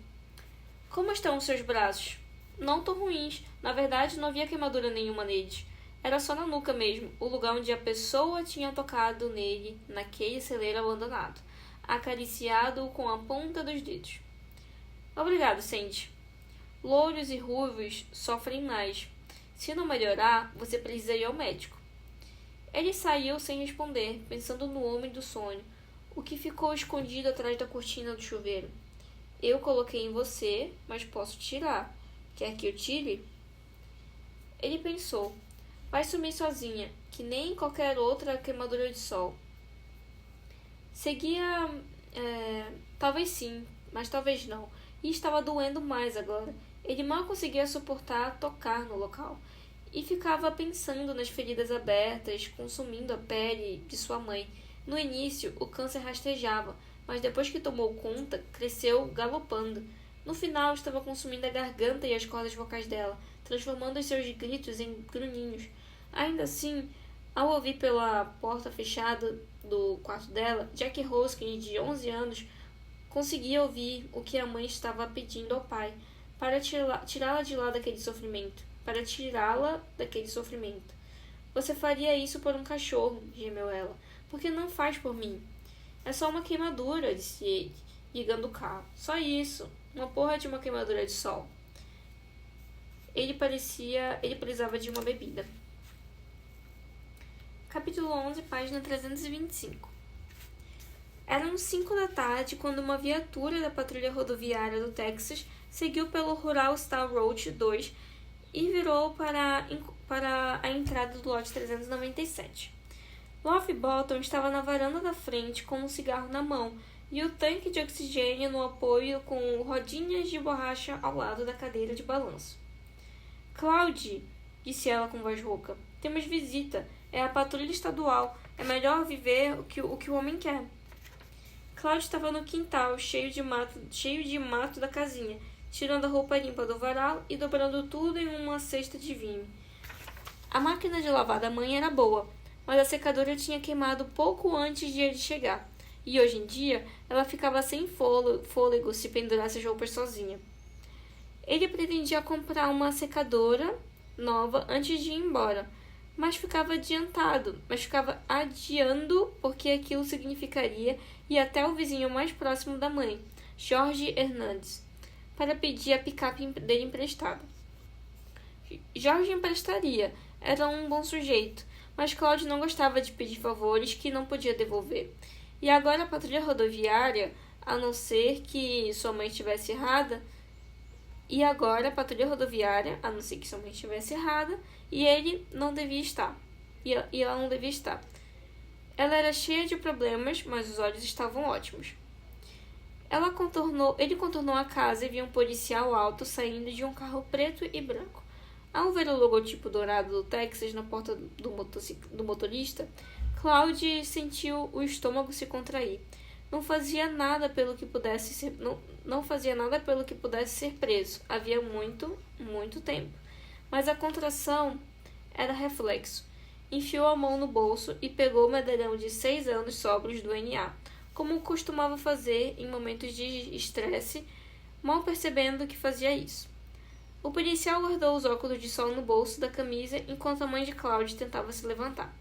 S1: Como estão os seus braços? Não tão ruins. Na verdade, não havia queimadura nenhuma neles. Era só na nuca mesmo, o lugar onde a pessoa tinha tocado nele, naquele celeiro abandonado, acariciado-o com a ponta dos dedos. Obrigado, Sandy. Louros e ruivos sofrem mais. Se não melhorar, você precisa ir ao médico. Ele saiu sem responder, pensando no homem do sonho, o que ficou escondido atrás da cortina do chuveiro. Eu coloquei em você, mas posso tirar. Quer que eu tire? Ele pensou. Vai sumir sozinha, que nem qualquer outra queimadura de sol. Seguia... talvez sim, mas talvez não. E estava doendo mais agora. Ele mal conseguia suportar tocar no local. E ficava pensando nas feridas abertas, consumindo a pele de sua mãe. No início, o câncer rastejava, mas depois que tomou conta, cresceu galopando. No final, estava consumindo a garganta e as cordas vocais dela, transformando os seus gritos em grunhinhos. Ainda assim, ao ouvir pela porta fechada do quarto dela, Jack Hoskin, de 11 anos, conseguia ouvir o que a mãe estava pedindo ao pai, para tirá-la de lá daquele sofrimento. Para tirá-la daquele sofrimento. Você faria isso por um cachorro, gemeu ela. Por que não faz por mim? É só uma queimadura, disse ele, ligando o carro. Só isso. Uma porra de uma queimadura de sol. Ele precisava de uma bebida. Capítulo 11, página 325. Eram 5 da tarde quando uma viatura da patrulha rodoviária do Texas seguiu pelo Rural Star Road 2 e virou para a entrada do lote 397. Love Bottom estava na varanda da frente com um cigarro na mão e o tanque de oxigênio no apoio com rodinhas de borracha ao lado da cadeira de balanço. Claude, disse ela com voz rouca, temos visita. É a patrulha estadual. É melhor viver o que o homem quer. Claude estava no quintal, cheio de mato da casinha, tirando a roupa limpa do varal e dobrando tudo em uma cesta de vinho. A máquina de lavar da mãe era boa, mas a secadora tinha queimado pouco antes de ele chegar, e hoje em dia ela ficava sem fôlego se pendurasse as roupas sozinha. Ele pretendia comprar uma secadora nova antes de ir embora, mas ficava adiando porque aquilo significaria ir até o vizinho mais próximo da mãe, Jorge Hernandes, para pedir a picape dele emprestada. Jorge emprestaria, era um bom sujeito, mas Claude não gostava de pedir favores que não podia devolver. E agora a patrulha rodoviária, a não ser que sua mãe estivesse errada, e ele não devia estar. E ela não devia estar. Ela era cheia de problemas, mas os olhos estavam ótimos. Ele contornou a casa e viu um policial alto saindo de um carro preto e branco. Ao ver o logotipo dourado do Texas na porta do motorista, Claude sentiu o estômago se contrair. Não fazia nada pelo que pudesse ser preso. Havia muito, muito tempo. Mas a contração era reflexo. Enfiou a mão no bolso e pegou o medalhão de 6 anos sóbrios do NA, como costumava fazer em momentos de estresse, mal percebendo que fazia isso. O policial guardou os óculos de sol no bolso da camisa enquanto a mãe de Claude tentava se levantar.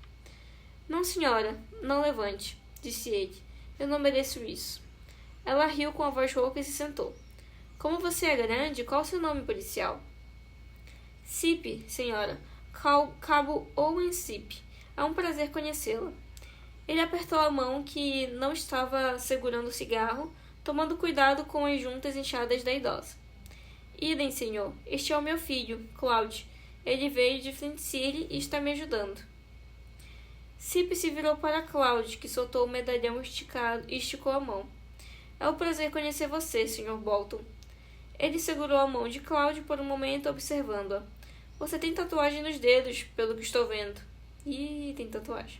S1: Não, senhora, não levante, disse ele. Eu não mereço isso. Ela riu com a voz rouca e se sentou. Como você é grande, qual o seu nome, policial? Cip, senhora. Cabo Owen Cip. É um prazer conhecê-la. Ele apertou a mão que não estava segurando o cigarro, tomando cuidado com as juntas inchadas da idosa. Idem, senhor. Este é o meu filho, Claude. Ele veio de Flint City e está me ajudando. Cip se virou para Claude, que soltou o medalhão esticado e esticou a mão. É um prazer conhecer você, Sr. Bolton. Ele segurou a mão de Cláudia por um momento, observando-a. Você tem tatuagem nos dedos, pelo que estou vendo. Ih, tem tatuagem.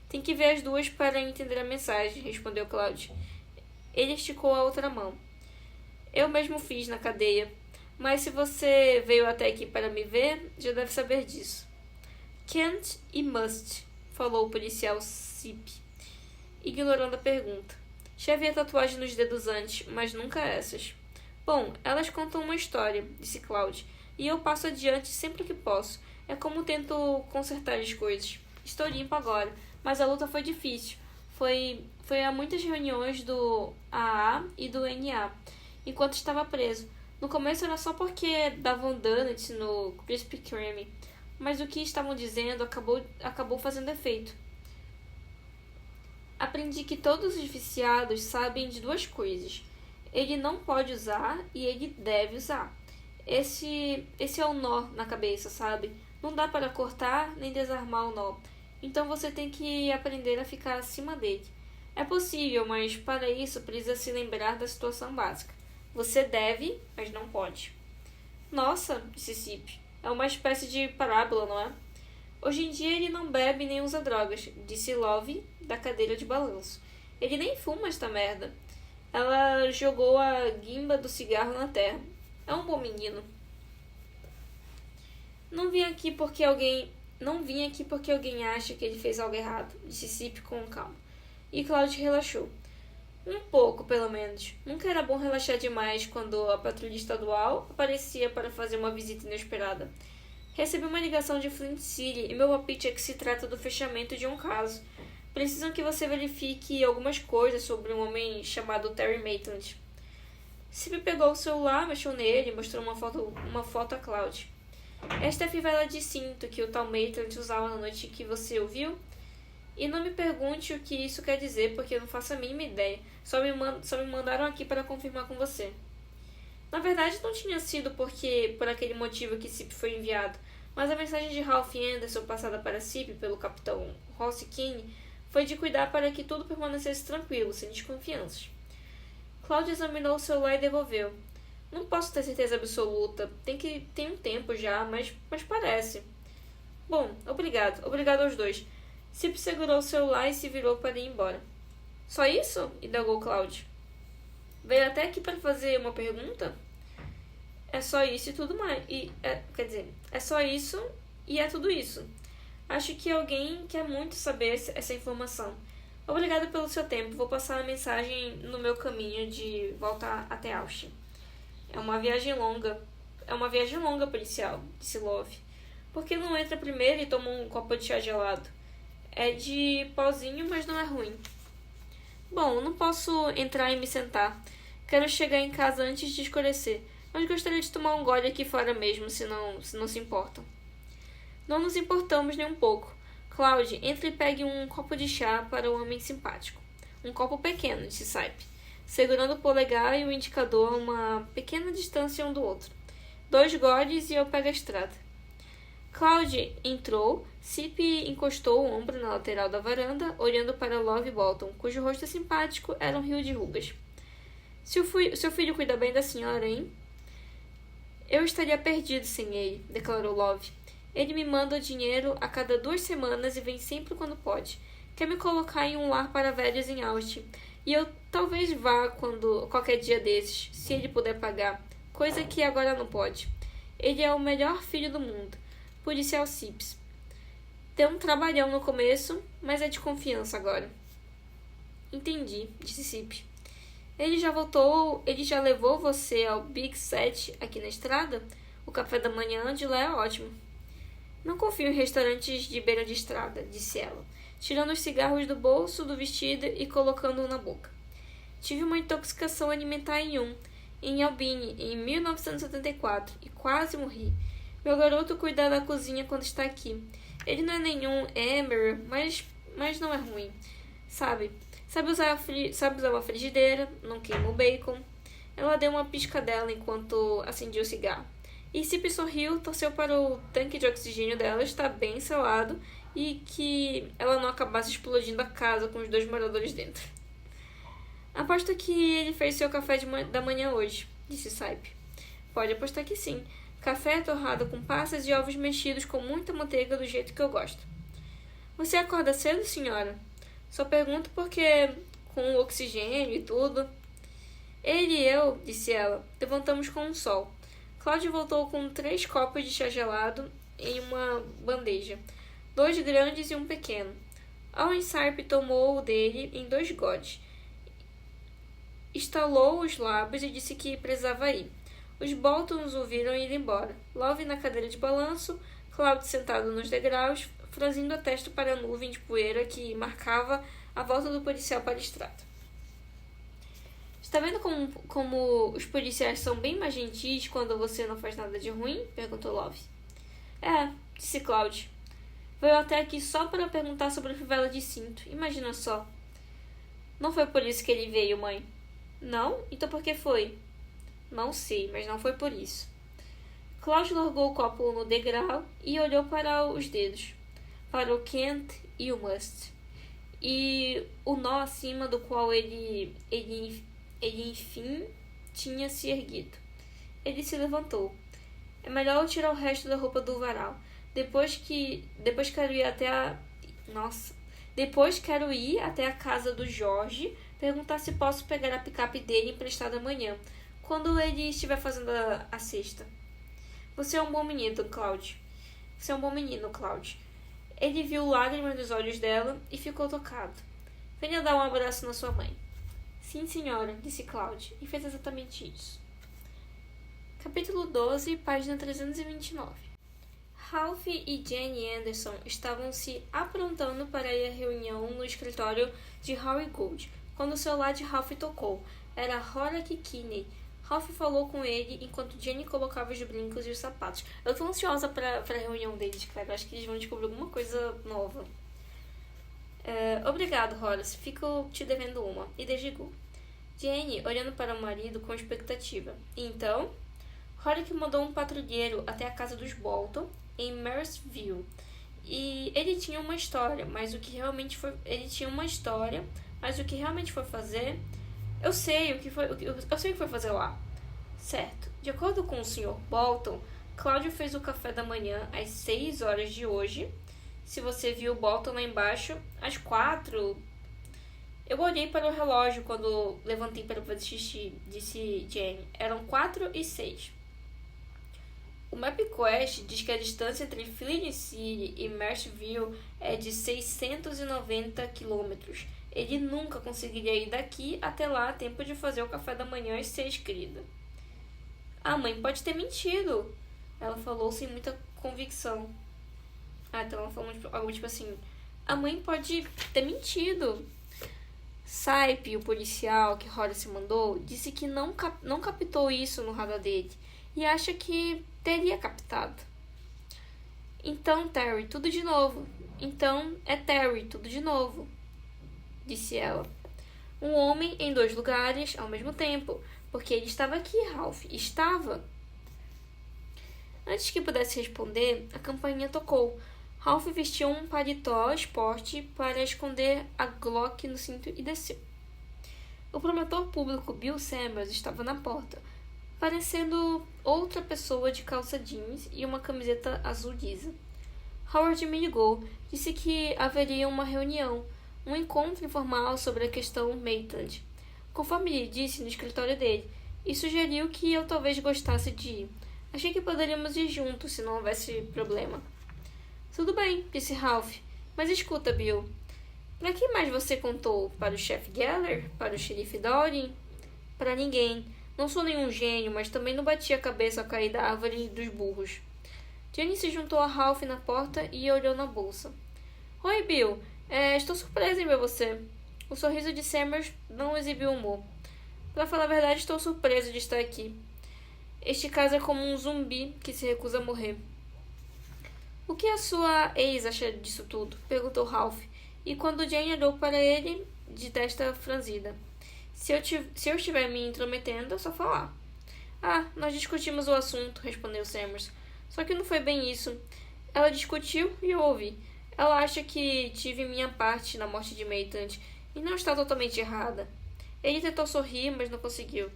S1: Tem que ver as duas para entender a mensagem, respondeu Cláudia. Ele esticou a outra mão. Eu mesmo fiz na cadeia, mas se você veio até aqui para me ver, já deve saber disso. Can't e must, falou o policial Cip, ignorando a pergunta. Já havia tatuagem nos dedos antes, mas nunca essas. Bom, elas contam uma história, disse Cláudia, e eu passo adiante sempre que posso. É como tento consertar as coisas. Estou limpo agora, mas a luta foi difícil. Foi a muitas reuniões do AA e do NA, enquanto estava preso. No começo era só porque davam donuts no Krispy Kreme, mas o que estavam dizendo acabou fazendo efeito. Aprendi que todos os viciados sabem de duas coisas. Ele não pode usar e ele deve usar. Esse é o nó na cabeça, sabe? Não dá para cortar nem desarmar o nó. Então você tem que aprender a ficar acima dele. É possível, mas para isso precisa se lembrar da situação básica. Você deve, mas não pode. Nossa, disse Cip. É uma espécie de parábola, não é? Hoje em dia ele não bebe nem usa drogas, disse Love, da cadeira de balanço. Ele nem fuma esta merda. Ela jogou a guimba do cigarro na terra. É um bom menino. Não vim aqui porque alguém acha que ele fez algo errado, disse Cip com calma. E Cláudia relaxou. Um pouco, pelo menos. Nunca era bom relaxar demais quando a patrulha estadual aparecia para fazer uma visita inesperada. Recebi uma ligação de Flint City e meu palpite é que se trata do fechamento de um caso. Precisam que você verifique algumas coisas sobre um homem chamado Terry Maitland. Cip pegou o celular, mexeu nele e mostrou uma foto a Cláudia. Esta é a fivela de cinto que o tal Maitland usava na noite que você o viu? E não me pergunte o que isso quer dizer, porque eu não faço a mínima ideia. Só me mandaram aqui para confirmar com você. Na verdade, não tinha sido por aquele motivo que Cip foi enviado, mas a mensagem de Ralph Anderson passada para Cip pelo capitão Ross Keane foi de cuidar para que tudo permanecesse tranquilo, sem desconfianças. Cláudia examinou o celular e devolveu. Não posso ter certeza absoluta. Tem um tempo já, mas parece. Bom, obrigado. Obrigado aos dois. Cip segurou o celular e se virou para ir embora. Só isso? Indagou Cláudia. Veio até aqui para fazer uma pergunta? É só isso e tudo mais. É só isso e é tudo isso. Acho que alguém quer muito saber essa informação. Obrigada pelo seu tempo. Vou passar a mensagem no meu caminho de volta até Austin. É uma viagem longa, policial, disse Love. Por que não entra primeiro e toma um copo de chá gelado? É de pozinho, mas não é ruim. Bom, não posso entrar e me sentar. Quero chegar em casa antes de escurecer, mas gostaria de tomar um gole aqui fora mesmo, se não se importam. Não nos importamos nem um pouco. Cláudia, entre e pegue um copo de chá para o homem simpático. Um copo pequeno, disse Cip, segurando o polegar e o indicador a uma pequena distância um do outro. 2 goles e eu pego a estrada. Cláudia entrou, Cip encostou o ombro na lateral da varanda, olhando para Love Bolton, cujo rosto simpático era um rio de rugas. Seu filho cuida bem da senhora, hein? Eu estaria perdido sem ele, declarou Love. Ele me manda dinheiro a cada 2 semanas e vem sempre quando pode. Quer me colocar em um lar para velhos em Austin. E eu talvez vá qualquer dia desses, se ele puder pagar, coisa que agora não pode. Ele é o melhor filho do mundo. Policial Cips. Deu um trabalhão no começo, mas é de confiança agora. Entendi, disse Cip. Ele já levou você ao Big 7 aqui na estrada? O café da manhã de lá é ótimo. Não confio em restaurantes de beira de estrada, disse ela, tirando os cigarros do bolso do vestido e colocando-o na boca. Tive uma intoxicação alimentar em Albany, em 1974, e quase morri. Meu garoto cuida da cozinha quando está aqui. Ele não é nenhum Emmer, mas não é ruim. Sabe usar uma frigideira, não queima o bacon. Ela deu uma piscadela enquanto acendia o cigarro. E Cip sorriu, torceu para o tanque de oxigênio dela estar bem selado e que ela não acabasse explodindo a casa com os 2 moradores dentro. Aposto que ele fez seu café da manhã hoje, disse Cip. Pode apostar que sim. Café torrado com passas e ovos mexidos com muita manteiga do jeito que eu gosto. Você acorda cedo, senhora? Só pergunto porque, com o oxigênio e tudo... Ele e eu, disse ela, levantamos com o sol. Cláudio voltou com 3 copos de chá gelado em uma bandeja, 2 grandes e um pequeno. Owen Sarp tomou o dele em 2 goles. Estalou os lábios e disse que precisava ir. Os Boltons o viram ir embora. Love na cadeira de balanço, Cláudio sentado nos degraus, franzindo a testa para a nuvem de poeira que marcava a volta do policial palestrado. Está vendo como os policiais são bem mais gentis quando você não faz nada de ruim? Perguntou Love. É, disse Cláudio. Veio até aqui só para perguntar sobre a fivela de cinto. Imagina só. Não foi por isso que ele veio, mãe. Não? Então por que foi? Não sei, mas não foi por isso. Cláudio largou o copo no degrau e olhou para os dedos. Para o Kent e o Must. E o nó acima do qual ele enfim tinha se erguido. Ele se levantou. É melhor eu tirar o resto da roupa do varal. Depois quero ir até a... Nossa. Depois quero ir até a casa do Jorge, perguntar se posso pegar a picape dele emprestada amanhã, quando ele estiver fazendo a cesta. Você é um bom menino, Cláudio. Você é um bom menino, Cláudio. Ele viu lágrimas nos olhos dela e ficou tocado. Venha dar um abraço na sua mãe. Sim, senhora, disse Cláudio, e fez exatamente isso. Capítulo 12, página 329. Ralph e Jenny Anderson estavam se aprontando para ir à reunião no escritório de Harry Gold, quando o celular de Ralph tocou. Era Horace Kinney. Ralph falou com ele enquanto Jenny colocava os brincos e os sapatos. Eu tô ansiosa para a reunião deles, cara. Acho que eles vão descobrir alguma coisa nova. Obrigado, Horace. Fico te devendo uma. E desligou. Jenny, olhando para o marido com expectativa. Então, Horace mandou um patrulheiro até a casa dos Bolton, em Marysville. E ele tinha uma história, mas o que realmente foi... fazer... Eu sei o que foi fazer lá. Certo. De acordo com o Sr. Bolton, Cláudio fez o café da manhã às 6 horas de hoje. Se você viu o Bolton lá embaixo, às 4. Eu olhei para o relógio quando levantei para fazer xixi, disse Jane. Eram 4:06. O MapQuest diz que a distância entre Flint City e Marysville é de 690 quilômetros. Ele nunca conseguiria ir daqui até lá a tempo de fazer o café da manhã às 6, querida. A mãe pode ter mentido. Ela falou sem muita convicção. Então ela falou algo tipo assim. A mãe pode ter mentido. Saip, o policial que Horace mandou, disse que não captou isso no radar dele. E acha que teria captado. Então, Terry, tudo de novo. Então, é Terry, tudo de novo. Disse ela. Um homem em 2 lugares ao mesmo tempo. Porque ele estava aqui, Ralph. Estava. Antes que pudesse responder, a campainha tocou. Ralph vestiu um paletó esporte para esconder a Glock no cinto e desceu. O promotor público Bill Sanders estava na porta, parecendo outra pessoa de calça jeans e uma camiseta azul lisa. Howard me ligou, disse que haveria uma reunião, um encontro informal sobre a questão Maitland, conforme ele disse no escritório dele, e sugeriu que eu talvez gostasse de ir. Achei que poderíamos ir juntos se não houvesse problema. Tudo bem, disse Ralph. Mas escuta, Bill. Para quem mais você contou? Para o chefe Geller? Para o xerife Dory? Para ninguém. Não sou nenhum gênio, mas também não bati a cabeça ao cair da árvore dos burros. Jenny se juntou a Ralph na porta e olhou na bolsa. Oi, Bill. Estou surpresa em ver você. O sorriso de Summers não exibiu humor. Para falar a verdade, estou surpreso de estar aqui. Este caso é como um zumbi que se recusa a morrer. O que a sua ex acha disso tudo? Perguntou Ralph, e quando Jane olhou para ele, de testa franzida. Se eu estiver me intrometendo, é só falar. Nós discutimos o assunto, respondeu Summers. Só que não foi bem isso. Ela discutiu e eu ouvi. Ela acha que tive minha parte na morte de Maitland e não está totalmente errada. Ele tentou sorrir, mas não conseguiu.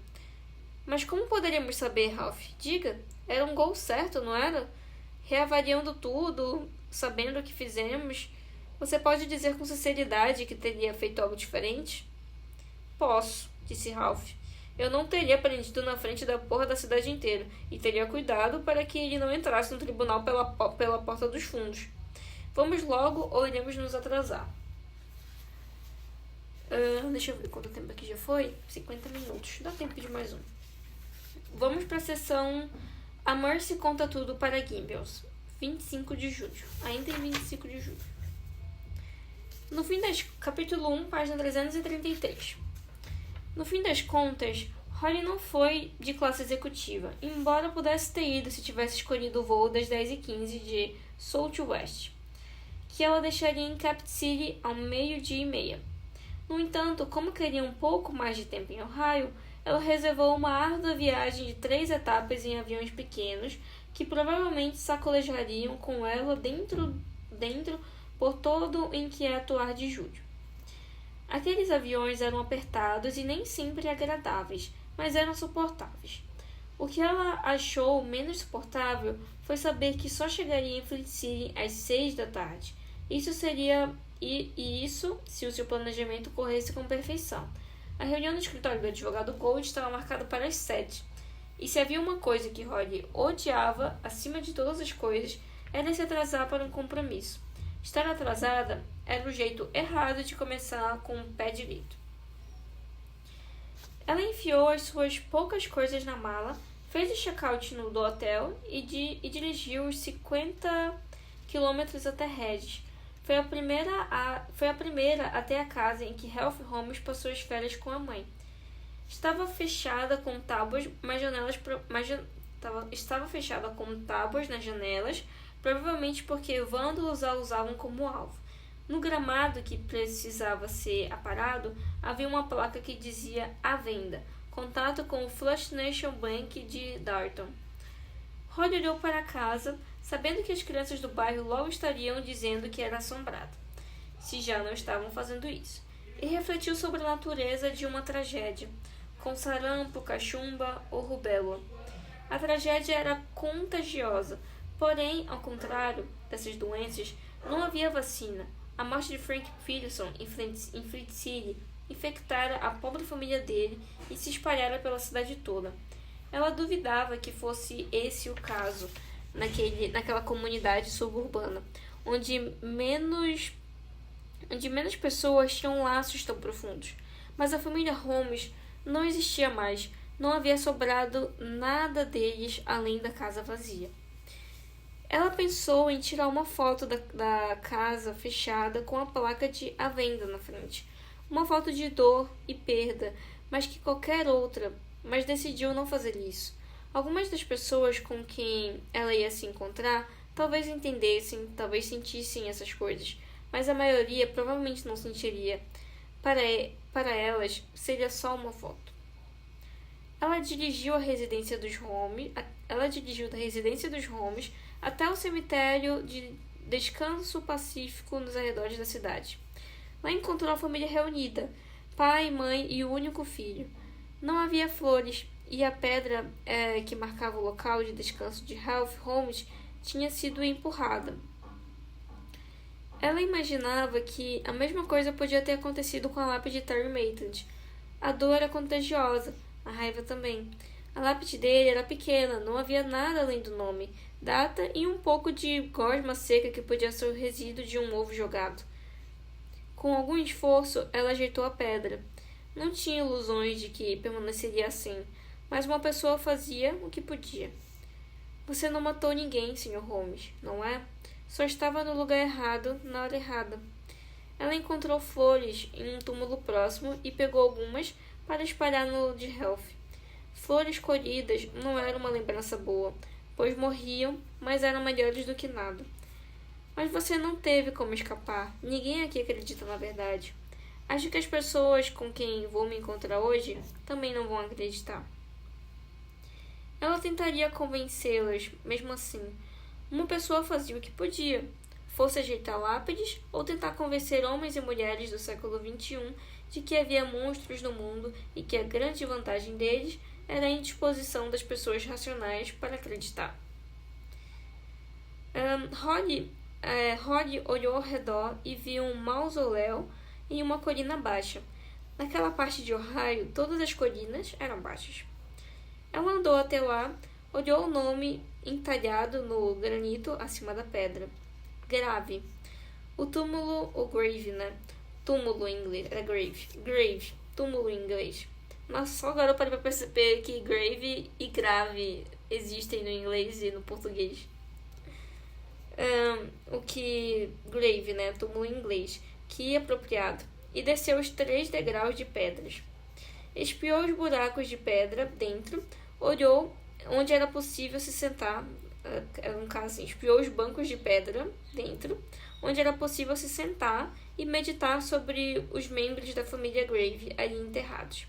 S1: Mas como poderíamos saber, Ralph? Diga, era um gol certo, não era? Reavaliando tudo, sabendo o que fizemos, você pode dizer com sinceridade que teria feito algo diferente? Posso, disse Ralph. Eu não teria prendido na frente da porra da cidade inteira e teria cuidado para que ele não entrasse no tribunal pela porta dos fundos. Vamos logo ou iremos nos atrasar. Deixa eu ver quanto tempo aqui já foi. 50 minutos. Dá tempo de mais um. Vamos para a sessão A Mercy Conta Tudo para Gimbels. 25 de julho. Ainda em 25 de julho. No fim das... Capítulo 1, página 333. No fim das contas, Holly não foi de classe executiva, embora pudesse ter ido se tivesse escolhido o voo das 10h15 de Southwest, que ela deixaria em Cap City ao 12h30. No entanto, como queria um pouco mais de tempo em Ohio, ela reservou uma árdua viagem de 3 etapas em aviões pequenos que provavelmente sacolejariam com ela dentro por todo o inquieto ar de julho. Aqueles aviões eram apertados e nem sempre agradáveis, mas eram suportáveis. O que ela achou menos suportável foi saber que só chegaria em Fleet City às 6 da tarde. Isso se o seu planejamento corresse com perfeição. A reunião no escritório do advogado Gold estava marcada para as 7. E se havia uma coisa que Holly odiava, acima de todas as coisas, era se atrasar para um compromisso. Estar atrasada era o jeito errado de começar com o pé direito. Ela enfiou as suas poucas coisas na mala, fez o check-out do hotel e dirigiu os 50 quilômetros até Regis. Foi a primeira até a casa em que Ralph Holmes passou as férias com a mãe. Estava fechada com tábuas nas janelas, provavelmente porque vândalos a usavam como alvo. No gramado que precisava ser aparado, havia uma placa que dizia à venda, contato com o First National Bank de Darton. Holly olhou para a casa, sabendo que as crianças do bairro logo estariam dizendo que era assombrada, se já não estavam fazendo isso, e refletiu sobre a natureza de uma tragédia, com sarampo, cachumba ou rubéola. A tragédia era contagiosa, porém, ao contrário dessas doenças, não havia vacina. A morte de Frank Peterson em Fleet City infectara a pobre família dele e se espalhara pela cidade toda. Ela duvidava que fosse esse o caso naquela comunidade suburbana, onde menos pessoas tinham laços tão profundos. Mas a família Holmes não existia mais. Não havia sobrado nada deles além da casa vazia. Ela pensou em tirar uma foto da casa fechada com a placa de à venda na frente. Uma foto de dor e perda, mas que qualquer outra, mas decidiu não fazer isso. Algumas das pessoas com quem ela ia se encontrar talvez entendessem, talvez sentissem essas coisas, mas a maioria provavelmente não sentiria. Para elas, seria só uma foto. Ela dirigiu da residência dos Holmes até o cemitério de descanso pacífico nos arredores da cidade. Lá encontrou a família reunida, pai, mãe e o único filho. Não havia flores, e a pedra que marcava o local de descanso de Ralph Holmes tinha sido empurrada. Ela imaginava que a mesma coisa podia ter acontecido com a lápide de Terry Maitland. A dor era contagiosa, a raiva também. A lápide dele era pequena, não havia nada além do nome, data e um pouco de gosma seca que podia ser o resíduo de um ovo jogado. Com algum esforço, ela ajeitou a pedra. Não tinha ilusões de que permaneceria assim, mas uma pessoa fazia o que podia. Você não matou ninguém, Sr. Holmes, não é? Só estava no lugar errado, na hora errada. Ela encontrou flores em um túmulo próximo e pegou algumas para espalhar no de Ralph. Flores colhidas não eram uma lembrança boa, pois morriam, mas eram melhores do que nada. Mas você não teve como escapar. Ninguém aqui acredita na verdade. Acho que as pessoas com quem vou me encontrar hoje também não vão acreditar. Ela tentaria convencê-las, mesmo assim. Uma pessoa fazia o que podia, fosse ajeitar lápides ou tentar convencer homens e mulheres do século XXI de que havia monstros no mundo e que a grande vantagem deles era a indisposição das pessoas racionais para acreditar. Holly olhou ao redor e viu um mausoléu em uma colina baixa. Naquela parte de Ohio, todas as colinas eram baixas. Ela andou até lá, olhou o nome entalhado no granito acima da pedra. Grave. O túmulo, ou grave, né? Túmulo em inglês, era grave. Grave, túmulo em inglês. Mas só agora eu parei para perceber que grave e grave existem no inglês e no português. Grave, né? Túmulo em inglês. Que apropriado. E desceu os 3 degraus de pedras. Espiou os buracos de pedra dentro, olhou onde era possível se sentar, espiou os bancos de pedra dentro, onde era possível se sentar e meditar sobre os membros da família Grave ali enterrados.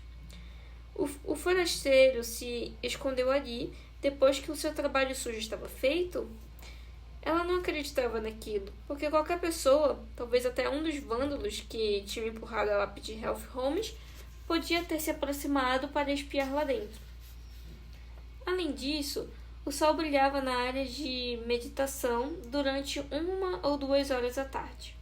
S1: O forasteiro se escondeu ali depois que o seu trabalho sujo estava feito. Ela não acreditava naquilo, porque qualquer pessoa, talvez até um dos vândalos que tinham empurrado a lápide de Ralph Holmes, podia ter se aproximado para espiar lá dentro. Além disso, o sol brilhava na área de meditação durante 1 ou 2 horas da tarde,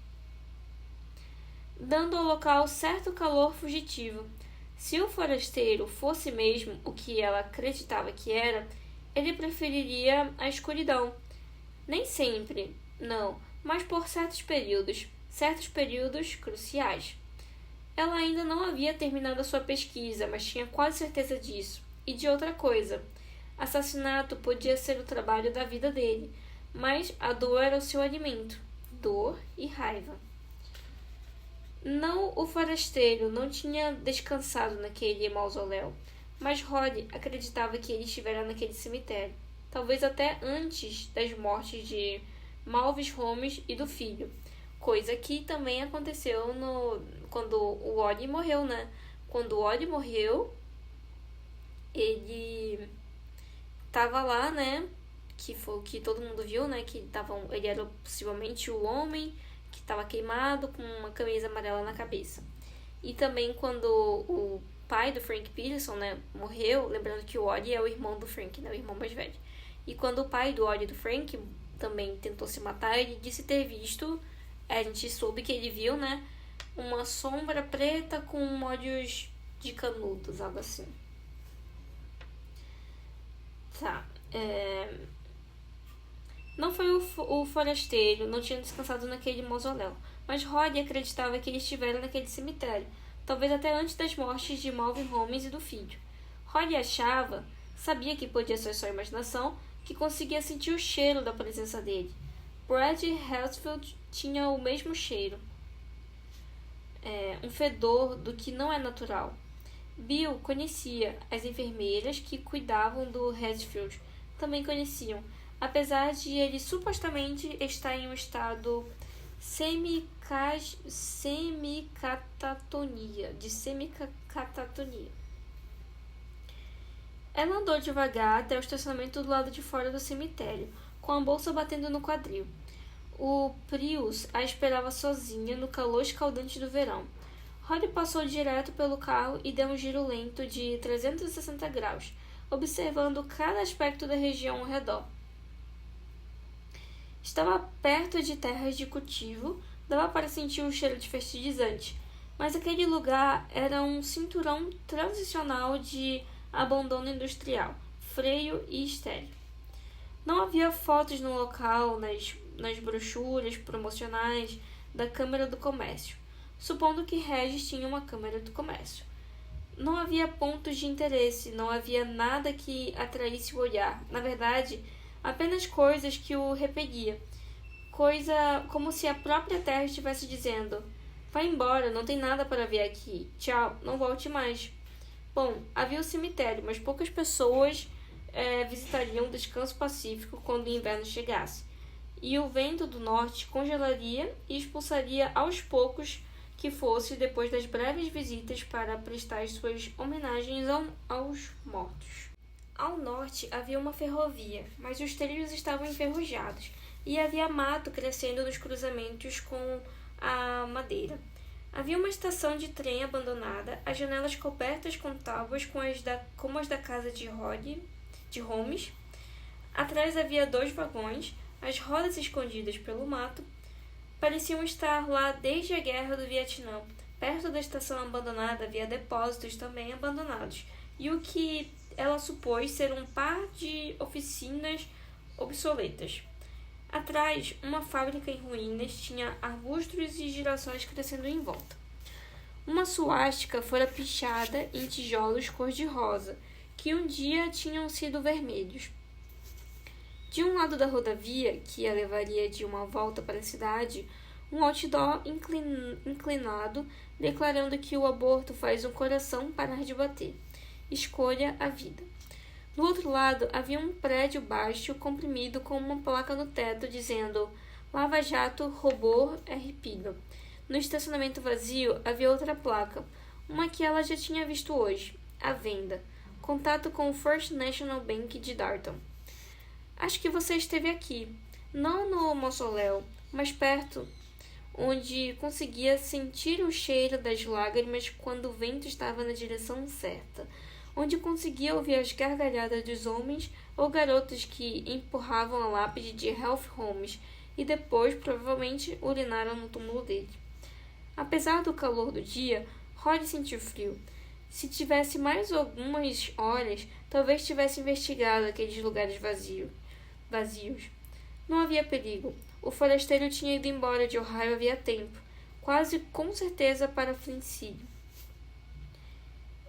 S1: dando ao local certo calor fugitivo. Se o forasteiro fosse mesmo o que ela acreditava que era, ele preferiria a escuridão. Nem sempre, não, mas por certos períodos cruciais. Ela ainda não havia terminado a sua pesquisa, mas tinha quase certeza disso. E de outra coisa. Assassinato podia ser o trabalho da vida dele, mas a dor era o seu alimento. Dor e raiva. Não, o forasteiro não tinha descansado naquele mausoléu, mas Holly acreditava que ele estivera naquele cemitério, talvez até antes das mortes de Malvis Holmes e do filho, coisa que também aconteceu quando o Holly morreu, né? Quando o Holly morreu, ele tava lá, né? Que foi o que todo mundo viu, né? Que ele era possivelmente o homem que estava queimado com uma camisa amarela na cabeça. E também quando o pai do Frank Peterson, né, morreu, lembrando que o Odie é o irmão do Frank, né, o irmão mais velho. E quando o pai do Odie e do Frank também tentou se matar, ele disse ter visto, a gente soube que ele viu, né, uma sombra preta com olhos de canudos, algo assim. Tá. Não foi o forasteiro, não tinha descansado naquele mausoléu, mas Roddy acreditava que ele estivera naquele cemitério, talvez até antes das mortes de Malvin Holmes e do filho. Roddy sabia que podia ser só imaginação, que conseguia sentir o cheiro da presença dele. Brad Hatfield tinha o mesmo cheiro. Um fedor do que não é natural. Bill conhecia as enfermeiras que cuidavam do Hatfield, também conheciam, apesar de ele supostamente estar em um estado semicatatonia. Ela andou devagar até o estacionamento do lado de fora do cemitério, com a bolsa batendo no quadril. O Prius a esperava sozinha no calor escaldante do verão. Roddy passou direto pelo carro e deu um giro lento de 360 graus, observando cada aspecto da região ao redor. Estava perto de terras de cultivo, dava para sentir o cheiro de fertilizante, mas aquele lugar era um cinturão transicional de abandono industrial, freio e estéril. Não havia fotos no local, nas brochuras promocionais da Câmara do Comércio, supondo que Regis tinha uma Câmara do Comércio. Não havia pontos de interesse, não havia nada que atraísse o olhar. Na verdade, apenas coisas que o repelia. Coisa como se a própria terra estivesse dizendo: vai embora, não tem nada para ver aqui. Tchau, não volte mais. Bom, havia o cemitério, mas poucas pessoas visitariam o descanso pacífico quando o inverno chegasse. E o vento do norte congelaria e expulsaria aos poucos que fosse depois das breves visitas para prestar suas homenagens aos mortos. Ao norte havia uma ferrovia, mas os trilhos estavam enferrujados e havia mato crescendo nos cruzamentos com a madeira. Havia uma estação de trem abandonada, as janelas cobertas com tábuas como as da casa de Holmes. Atrás havia 2 vagões, as rodas escondidas pelo mato. Pareciam estar lá desde a Guerra do Vietnã. Perto da estação abandonada havia depósitos também abandonados, e o que ela supôs ser um par de oficinas obsoletas. Atrás, uma fábrica em ruínas tinha arbustos e girassóis crescendo em volta. Uma suástica fora pichada em tijolos cor-de-rosa, que um dia tinham sido vermelhos. De um lado da rodovia, que a levaria de uma volta para a cidade, um outdoor inclinado declarando que o aborto faz um coração parar de bater. Escolha a vida. Do outro lado, havia um prédio baixo, comprimido, com uma placa no teto dizendo Lava Jato Robô RPido. No estacionamento vazio havia outra placa, uma que ela já tinha visto hoje, à venda. Contato com o First National Bank de Darton. Acho que você esteve aqui, não no mausoléu, mas perto, onde conseguia sentir o cheiro das lágrimas quando o vento estava na direção certa, onde conseguia ouvir as gargalhadas dos homens ou garotos que empurravam a lápide de Ralph Holmes e depois provavelmente urinaram no túmulo dele. Apesar do calor do dia, Rory sentiu frio. Se tivesse mais algumas horas, talvez tivesse investigado aqueles lugares vazios. Não havia perigo. O forasteiro tinha ido embora de Ohio havia tempo, quase com certeza para Flint City.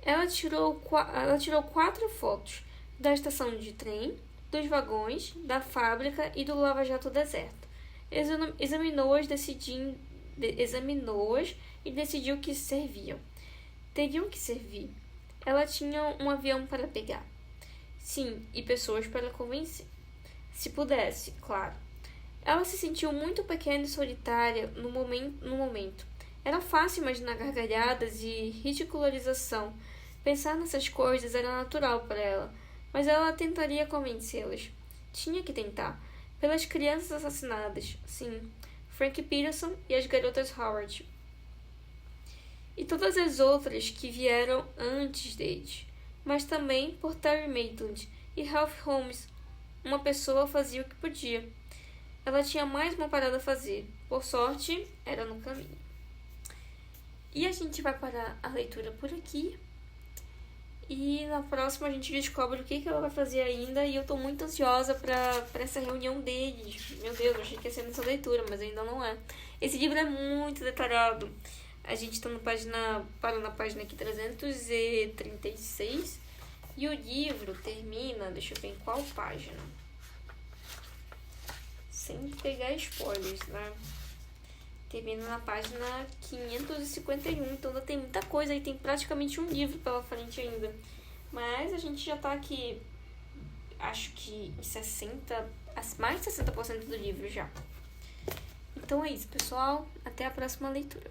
S1: Ela tirou 4 fotos da estação de trem, dos vagões, da fábrica e do lava-jato deserto. Examinou-as e decidiu que serviam. Teriam que servir. Ela tinha um avião para pegar. Sim, e pessoas para convencer. Se pudesse, claro. Ela se sentiu muito pequena e solitária no momento. Era fácil imaginar gargalhadas e ridicularização. Pensar nessas coisas era natural para ela, mas ela tentaria convencê-las. Tinha que tentar. Pelas crianças assassinadas, sim. Frank Peterson e as garotas Howard. E todas as outras que vieram antes deles. Mas também por Terry Maitland e Ralph Holmes. Uma pessoa fazia o que podia. Ela tinha mais uma parada a fazer. Por sorte, era no caminho. E a gente vai parar a leitura por aqui. E na próxima a gente descobre o que ela vai fazer ainda. E eu tô muito ansiosa pra essa reunião deles. Meu Deus, eu achei que ia ser nessa leitura, mas ainda não é. Esse livro é muito detalhado. A gente tá parou na página aqui 336. E o livro termina, deixa eu ver em qual página. Sem pegar spoilers, né? Termina na página 551, então ainda tem muita coisa aí, tem praticamente um livro pela frente ainda. Mas a gente já tá aqui, acho que em mais de 60% do livro já. Então é isso, pessoal. Até a próxima leitura.